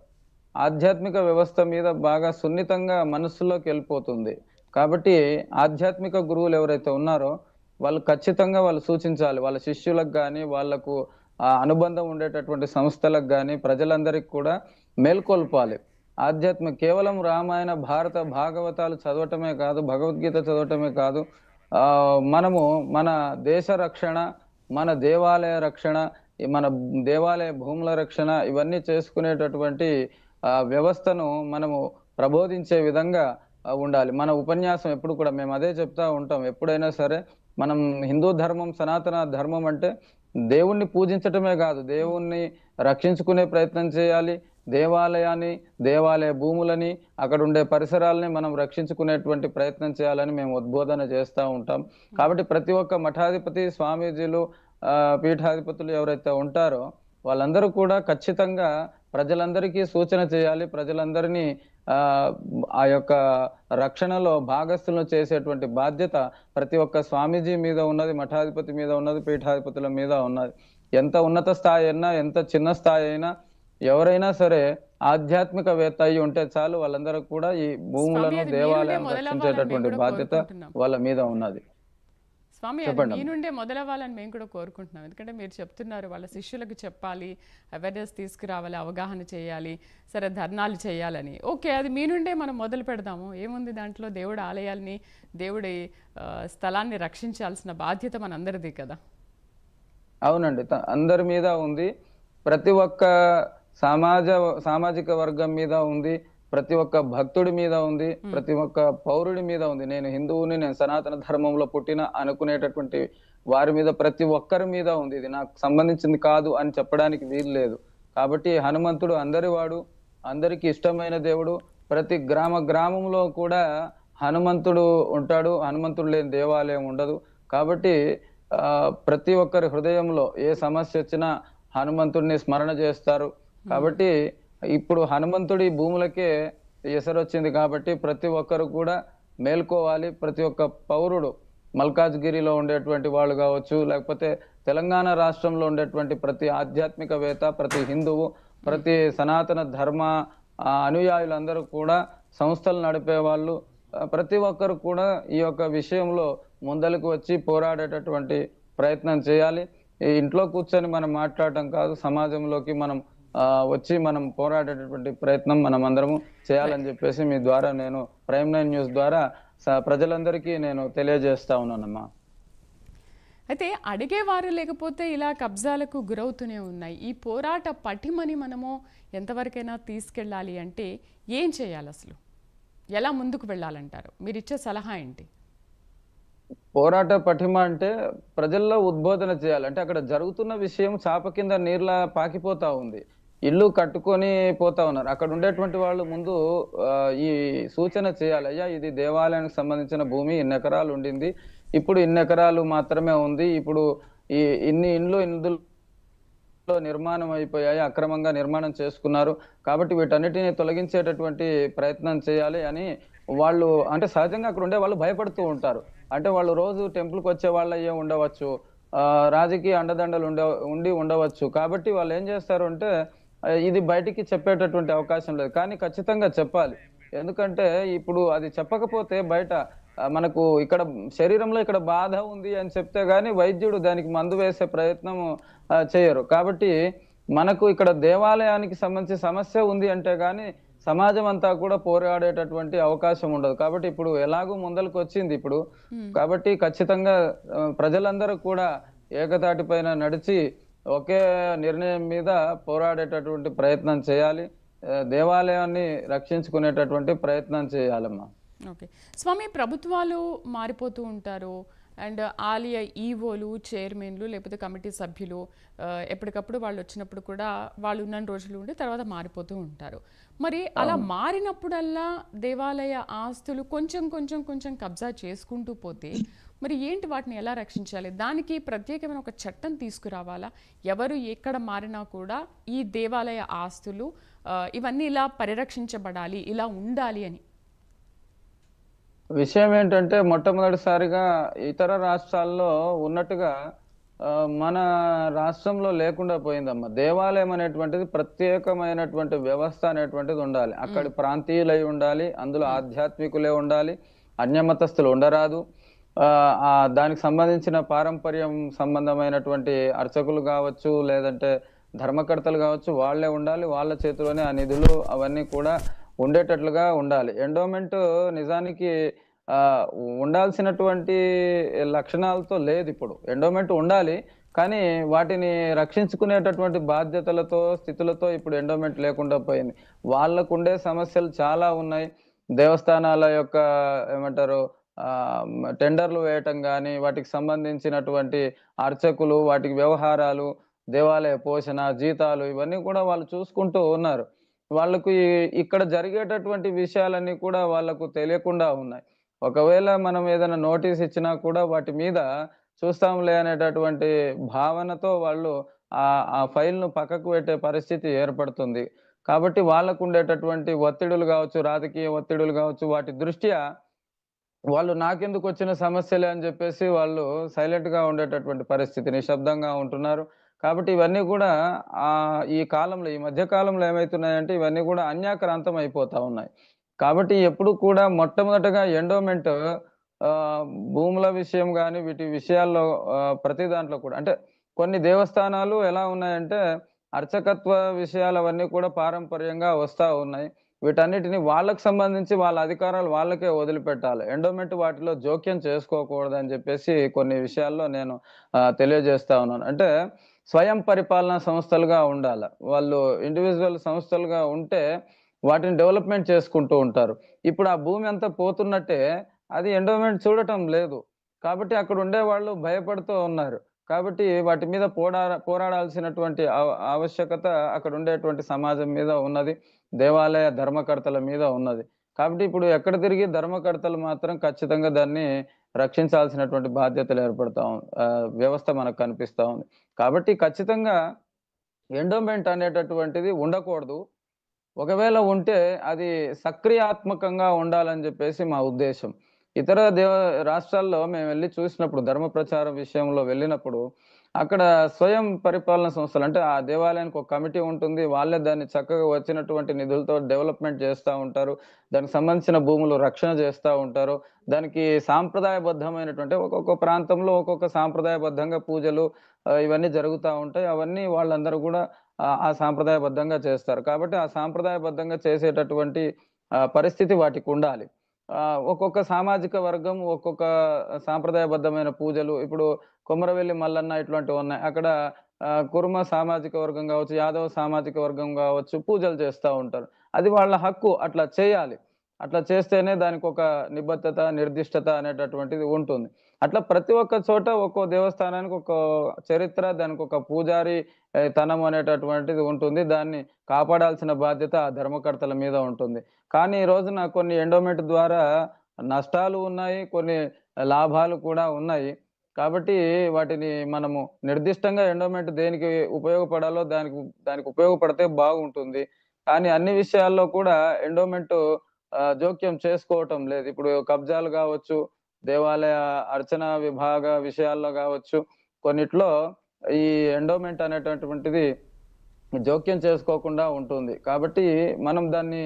S2: ఆధ్యాత్మిక వ్యవస్థ మీద బాగా సున్నితంగా మనస్సులోకి వెళ్ళిపోతుంది. కాబట్టి ఆధ్యాత్మిక గురువులు ఎవరైతే ఉన్నారో వాళ్ళు ఖచ్చితంగా వాళ్ళు సూచించాలి. వాళ్ళ శిష్యులకు కానీ, వాళ్లకు అనుబంధం ఉండేటటువంటి సంస్థలకు కానీ, ప్రజలందరికీ కూడా మేల్కొల్పాలి. కేవలం రామాయణ, భారత, భాగవతాలు చదవటమే కాదు, భగవద్గీత చదవటమే కాదు, మనము మన దేశ రక్షణ, మన దేవాలయ రక్షణ, మన దేవాలయ భూముల రక్షణ ఇవన్నీ చేసుకునేటటువంటి వ్యవస్థను మనము ప్రబోధించే విధంగా ఉండాలి. మన ఉపన్యాసం ఎప్పుడు కూడా మేము అదే చెప్తా ఉంటాం. ఎప్పుడైనా సరే మనం హిందూ ధర్మం, సనాతన ధర్మం అంటే దేవుణ్ణి పూజించటమే కాదు, దేవుణ్ణి రక్షించుకునే ప్రయత్నం చేయాలి. దేవాలయాన్ని, దేవాలయ భూములని, అక్కడ ఉండే పరిసరాలని మనం రక్షించుకునేటువంటి ప్రయత్నం చేయాలని మేము ఉద్బోధన చేస్తూ ఉంటాం. కాబట్టి ప్రతి ఒక్క మఠాధిపతి, స్వామీజీలు, పీఠాధిపతులు ఎవరైతే ఉంటారో వాళ్ళందరూ కూడా ఖచ్చితంగా ప్రజలందరికీ సూచన చేయాలి. ప్రజలందరినీ ఆ యొక్క రక్షణలో భాగస్థులను చేసేటువంటి బాధ్యత ప్రతి ఒక్క స్వామీజీ మీద ఉన్నది, మఠాధిపతి మీద ఉన్నది, పీఠాధిపతుల మీద ఉన్నది. ఎంత ఉన్నత స్థాయి అయినా, ఎంత చిన్న స్థాయి అయినా, ఎవరైనా సరే ఆధ్యాత్మికవేత్త అయి ఉంటే చాలు, వాళ్ళందరూ కూడా ఈ భూములను, దేవాలయాలను రక్షించేటటువంటి బాధ్యత వాళ్ళ మీద ఉన్నది.
S1: స్వామి, అది మీ నుండే మొదలవ్వాలని మేము కూడా కోరుకుంటున్నాం. ఎందుకంటే మీరు చెప్తున్నారు వాళ్ళ శిష్యులకు చెప్పాలి, అవేర్నెస్ తీసుకురావాలి, అవగాహన చేయాలి, సరే ధర్నాలు చేయాలని. ఓకే, అది మీ నుండే మనం మొదలు పెడదాము. ఏముంది దాంట్లో? దేవుడి ఆలయాల్ని, దేవుడి స్థలాన్ని రక్షించాల్సిన బాధ్యత మనందరిది కదా.
S2: అవునండి, అందరి మీద ఉంది. ప్రతి ఒక్క సామాజిక వర్గం మీద ఉంది, ప్రతి ఒక్క భక్తుడి మీద ఉంది, ప్రతి ఒక్క పౌరుడి మీద ఉంది. నేను హిందువుని, నేను సనాతన ధర్మంలో పుట్టిన అనుకునేటటువంటి వారి మీద, ప్రతి ఒక్కరి మీద ఉంది. ఇది నాకు సంబంధించింది కాదు అని చెప్పడానికి వీలు లేదు. కాబట్టి హనుమంతుడు అందరి వాడు, అందరికి ఇష్టమైన దేవుడు. ప్రతి గ్రామంలో కూడా హనుమంతుడు ఉంటాడు. హనుమంతుడు లేని దేవాలయం ఉండదు. కాబట్టి ప్రతి ఒక్కరి హృదయంలో ఏ సమస్య వచ్చినా హనుమంతుడిని స్మరణ చేస్తారు. కాబట్టి ఇప్పుడు హనుమంతుడి భూములకే ఎసరొచ్చింది కాబట్టి ప్రతి ఒక్కరు కూడా మేల్కోవాలి. ప్రతి ఒక్క పౌరుడు, మల్కాజ్గిరిలో ఉండేటువంటి వాళ్ళు కావచ్చు, లేకపోతే తెలంగాణ రాష్ట్రంలో ఉండేటువంటి ప్రతి ఆధ్యాత్మికవేత్త, ప్రతి హిందువు, ప్రతి సనాతన ధర్మ అనుయాయులందరూ కూడా, సంస్థలు నడిపే వాళ్ళు, ప్రతి ఒక్కరు కూడా ఈ యొక్క విషయంలో ముందలకు వచ్చి పోరాడేటటువంటి ప్రయత్నం చేయాలి. ఇంట్లో కూర్చొని మనం మాట్లాడటం కాదు, సమాజంలోకి మనం వచ్చి మనం పోరాడేటటువంటి ప్రయత్నం మనం అందరము చేయాలని చెప్పేసి మీ ద్వారా, నేను ప్రైమ్ 9 న్యూస్ ద్వారా ప్రజలందరికీ నేను తెలియజేస్తా ఉన్నానమ్మా.
S1: అయితే అడిగేవారు లేకపోతే ఇలా కబ్జాలకు గురవుతూనే ఉన్నాయి. ఈ పోరాట పటిమని మనము ఎంతవరకైనా తీసుకెళ్ళాలి అంటే ఏం చేయాలి? అసలు ఎలా ముందుకు వెళ్ళాలంటారు? మీరు ఇచ్చే సలహా ఏంటి?
S2: పోరాట పటిమ అంటే ప్రజల్లో ఉద్బోధన చేయాలి. అంటే అక్కడ జరుగుతున్న విషయం చాప కింద నీర్లా పాకిపోతా ఉంది. ఇల్లు కట్టుకొని పోతా ఉన్నారు. అక్కడ ఉండేటువంటి వాళ్ళు ముందు ఈ సూచన చేయాలి. అయ్యా, ఇది దేవాలయానికి సంబంధించిన భూమి, ఇన్ని ఎకరాలు ఉండింది, ఇప్పుడు ఇన్ని ఎకరాలు మాత్రమే ఉంది, ఇప్పుడు ఇన్ని ఇందులో నిర్మాణం అయిపోయాయి, అక్రమంగా నిర్మాణం చేసుకున్నారు, కాబట్టి వీటన్నిటిని తొలగించేటటువంటి ప్రయత్నం చేయాలి అని వాళ్ళు, అంటే సహజంగా అక్కడ ఉండే వాళ్ళు భయపడుతూ ఉంటారు. అంటే వాళ్ళు రోజు టెంపుల్కి వచ్చే వాళ్ళయ్యే ఉండవచ్చు, రాజకీయ అండదండలు ఉండవచ్చు. కాబట్టి వాళ్ళు ఏం చేస్తారు అంటే ఇది బయటికి చెప్పేటటువంటి అవకాశం లేదు. కానీ ఖచ్చితంగా చెప్పాలి. ఎందుకంటే ఇప్పుడు అది చెప్పకపోతే బయట మనకు ఇక్కడ శరీరంలో ఇక్కడ బాధ ఉంది అని చెప్తే గానీ వైద్యుడు దానికి మందు వేసే ప్రయత్నం చేయరు. కాబట్టి మనకు ఇక్కడ దేవాలయానికి సంబంధించి సమస్య ఉంది అంటే గానీ సమాజం అంతా కూడా పోరాడేటటువంటి అవకాశం ఉండదు. కాబట్టి ఇప్పుడు ఎలాగూ ముందలకు వచ్చింది ఇప్పుడు. కాబట్టి ఖచ్చితంగా ప్రజలందరూ కూడా ఏకతాటి పైన నడిచి ఒకే నిర్ణయం మీద పోరాడేటటువంటి ప్రయత్నం చేయాలి. దేవాలయాన్ని రక్షించుకునేటటువంటి ప్రయత్నం చేయాలమ్మా.
S1: ఓకే స్వామి, ప్రభుత్వాలు మారిపోతూ ఉంటారు అండ్ ఆలయ ఈవోలు, చైర్మన్లు లేకపోతే కమిటీ సభ్యులు ఎప్పటికప్పుడు వాళ్ళు వచ్చినప్పుడు కూడా వాళ్ళు ఉన్న రోజులు ఉండి తర్వాత మారిపోతూ ఉంటారు. మరి అలా మారినప్పుడల్లా దేవాలయ ఆస్తులు కొంచెం కొంచెం కొంచెం కబ్జా చేసుకుంటూ పోతే మరి ఏంటి, వాటిని ఎలా రక్షించాలి? దానికి ప్రత్యేకమైన ఒక చట్టం తీసుకురావాలా? ఎవరు ఎక్కడ మారినా కూడా ఈ దేవాలయ ఆస్తులు ఇవన్నీ ఇలా పరిరక్షించబడాలి, ఇలా ఉండాలి అని.
S2: విషయం ఏంటంటే మొట్టమొదటిసారిగా ఇతర రాష్ట్రాల్లో ఉన్నట్టుగా మన రాష్ట్రంలో లేకుండా పోయిందమ్మా. దేవాలయం అనేటువంటిది ప్రత్యేకమైనటువంటి వ్యవస్థ అనేటువంటిది ఉండాలి. అక్కడి ప్రాంతీయులై ఉండాలి, అందులో ఆధ్యాత్మికులే ఉండాలి, అన్యమతస్థులు ఉండరాదు. దానికి సంబంధించిన పారంపర్యం సంబంధమైనటువంటి అర్చకులు కావచ్చు, లేదంటే ధర్మకర్తలు కావచ్చు, వాళ్ళే ఉండాలి. వాళ్ళ చేతిలోనే ఆ నిధులు అవన్నీ కూడా ఉండేటట్లుగా ఉండాలి. ఎండోమెంట్ నిజానికి ఉండాల్సినటువంటి లక్షణాలతో లేదు. ఇప్పుడు ఎండోమెంట్ ఉండాలి, కానీ వాటిని రక్షించుకునేటటువంటి బాధ్యతలతో, స్థితులతో ఇప్పుడు ఎండోమెంట్ లేకుండా పోయింది. వాళ్ళకు ఉండే సమస్యలు చాలా ఉన్నాయి. దేవస్థానాల యొక్క ఏమంటారు టెండర్లు వేయటం కానీ, వాటికి సంబంధించినటువంటి అర్చకులు, వాటికి వ్యవహారాలు, దేవాలయ పోషణ, జీతాలు ఇవన్నీ కూడా వాళ్ళు చూసుకుంటూ ఉన్నారు. వాళ్ళకు ఇక్కడ జరిగేటటువంటి విషయాలన్నీ కూడా వాళ్ళకు తెలియకుండా ఉన్నాయి. ఒకవేళ మనం ఏదైనా నోటీస్ ఇచ్చినా కూడా వాటి మీద చూస్తాంలే అనేటటువంటి భావనతో వాళ్ళు ఆ ఫైల్ను పక్కకు పెట్టే పరిస్థితి ఏర్పడుతుంది. కాబట్టి వాళ్ళకు ఉండేటటువంటి ఒత్తిడులు కావచ్చు, రాజకీయ ఒత్తిడులు కావచ్చు, వాటి దృష్ట్యా వాళ్ళు నాకెందుకు వచ్చిన సమస్యలే అని చెప్పేసి వాళ్ళు సైలెంట్ గా ఉండేటటువంటి పరిస్థితి, నిశ్శబ్దంగా ఉంటున్నారు. కాబట్టి ఇవన్నీ కూడా ఈ కాలంలో, ఈ మధ్య కాలంలో ఏమైతున్నాయంటే ఇవన్నీ కూడా అన్యాక్రాంతం అయిపోతా ఉన్నాయి. కాబట్టి ఎప్పుడు కూడా మొట్టమొదటగా ఎండోమెంట్ భూముల విషయం కానీ వీటి విషయాల్లో ప్రతి దాంట్లో కూడా అంటే కొన్ని దేవస్థానాలు ఎలా ఉన్నాయంటే అర్చకత్వ విషయాలు అవన్నీ కూడా పారంపర్యంగా వస్తా ఉన్నాయి. వీటన్నిటిని వాళ్ళకు సంబంధించి వాళ్ళ అధికారాలు వాళ్ళకే వదిలిపెట్టాలి. ఎండోమెంట్ వాటిలో జోక్యం చేసుకోకూడదు అని చెప్పేసి కొన్ని విషయాల్లో నేను తెలియజేస్తా ఉన్నాను. అంటే స్వయం పరిపాలనా సంస్థలుగా ఉండాలి. వాళ్ళు ఇండివిజువల్ సంస్థలుగా ఉంటే వాటిని డెవలప్మెంట్ చేసుకుంటూ ఉంటారు. ఇప్పుడు ఆ భూమి అంతా పోతున్నట్టే అది ఎండోమెంట్ చూడటం లేదు. కాబట్టి అక్కడ ఉండే వాళ్ళు భయపడుతూ ఉన్నారు. కాబట్టి వాటి మీద పోరాడాల్సినటువంటి ఆవశ్యకత అక్కడ ఉండేటువంటి సమాజం మీద ఉన్నది, దేవాలయ ధర్మకర్తల మీద ఉన్నది. కాబట్టి ఇప్పుడు ఎక్కడ తిరిగి ధర్మకర్తలు మాత్రం ఖచ్చితంగా దాన్ని రక్షించాల్సినటువంటి బాధ్యతలు ఏర్పడతా వ్యవస్థ మనకు కనిపిస్తా ఉంది. కాబట్టి ఖచ్చితంగా ఎండోమెంట్ అనేటటువంటిది ఉండకూడదు. ఒకవేళ ఉంటే అది సక్రియాత్మకంగా ఉండాలని చెప్పేసి మా ఉద్దేశం. ఇతర రాష్ట్రాల్లో మేము వెళ్ళి చూసినప్పుడు, ధర్మ ప్రచారం విషయంలో వెళ్ళినప్పుడు అక్కడ స్వయం పరిపాలన సంస్థలు అంటే ఆ దేవాలయానికి ఒక కమిటీ ఉంటుంది. వాళ్ళే దాన్ని చక్కగా వచ్చినటువంటి నిధులతో డెవలప్మెంట్ చేస్తూ ఉంటారు. దానికి సంబంధించిన భూములు రక్షణ చేస్తూ ఉంటారు. దానికి సాంప్రదాయబద్ధమైనటువంటి ఒక్కొక్క ప్రాంతంలో ఒక్కొక్క సాంప్రదాయబద్ధంగా పూజలు ఇవన్నీ జరుగుతూ ఉంటాయి. అవన్నీ వాళ్ళందరూ కూడా ఆ సాంప్రదాయబద్ధంగా చేస్తారు. కాబట్టి ఆ సాంప్రదాయబద్ధంగా చేసేటటువంటి పరిస్థితి వాటికి ఉండాలి. ఒక్కొక్క సామాజిక వర్గం ఒక్కొక్క సాంప్రదాయబద్ధమైన పూజలు, ఇప్పుడు కొమరవెల్లి మల్లన్న ఇట్లాంటివి ఉన్నాయి. అక్కడ కుర్మ సామాజిక వర్గం కావచ్చు, యాదవ సామాజిక వర్గం కావచ్చు, పూజలు చేస్తూ ఉంటారు. అది వాళ్ళ హక్కు, అట్లా చేయాలి. అట్లా చేస్తేనే దానికి ఒక నిబద్ధత, నిర్దిష్టత అనేటటువంటిది ఉంటుంది. అట్లా ప్రతి ఒక్క చోట ఒక్కో దేవస్థానానికి ఒక చరిత్ర, దానికి ఒక పూజారి తనం అనేటటువంటిది ఉంటుంది. దాన్ని కాపాడాల్సిన బాధ్యత ఆ ధర్మకర్తల మీద ఉంటుంది. కానీ ఈ రోజున కొన్ని ఎండోమెంట్ ద్వారా నష్టాలు ఉన్నాయి, కొన్ని లాభాలు కూడా ఉన్నాయి. కాబట్టి వాటిని మనము నిర్దిష్టంగా ఎండోమెంట్ దేనికి ఉపయోగపడాలో దానికి ఉపయోగపడితే బాగుంటుంది. కానీ అన్ని విషయాల్లో కూడా ఎండోమెంట్ జోక్యం చేసుకోవటం లేదు. ఇప్పుడు కబ్జాలు కావచ్చు, దేవాలయ అర్చన విభాగ విషయాల్లో కావచ్చు, కొన్నిట్లో ఈ ఎండోమెంట్ అనేటటువంటిది జోక్యం చేసుకోకుండా ఉంటుంది. కాబట్టి మనం దాన్ని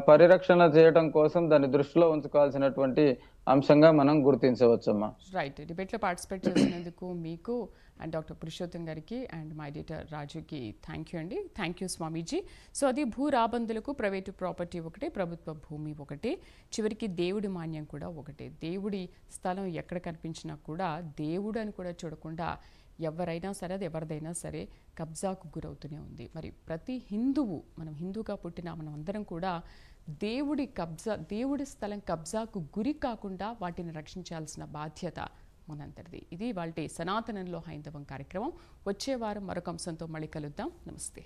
S2: పరిరక్షణ చేయడం కోసం దాన్ని దృష్టిలో ఉంచుకోవాల్సినటువంటి అంశంగా మనం గుర్తించవచ్చమ్మా.
S1: రైట్. డిబేట్లో పార్టిసిపేట్ చేసినందుకు మీకు అండ్ డాక్టర్ పురుషోత్తం గారికి అండ్ మై ఎడిటర్ రాజుకి థ్యాంక్ యూ అండి. Thank you Swamiji. సో అది భూ రాబందులకు ప్రైవేటు ప్రాపర్టీ ఒకటే, ప్రభుత్వ భూమి ఒకటే, చివరికి దేవుడి మాన్యం కూడా ఒకటే. దేవుడి స్థలం ఎక్కడ కనిపించినా కూడా దేవుడు అని కూడా చూడకుండా ఎవరైనా సరే, అది ఎవరిదైనా సరే కబ్జాకు గురవుతూనే ఉంది. మరి ప్రతి హిందువు, మనం హిందూగా పుట్టిన మనం అందరం కూడా దేవుడి స్థలం కబ్జాకు గురి కాకుండా వాటిని రక్షించాల్సిన బాధ్యత మనందరిది. ఇది వాళ్ళ సనాతనంలో హైందవం కార్యక్రమం. వచ్చే వారం మరొక అంశంతో మళ్ళీ కలుద్దాం. నమస్తే.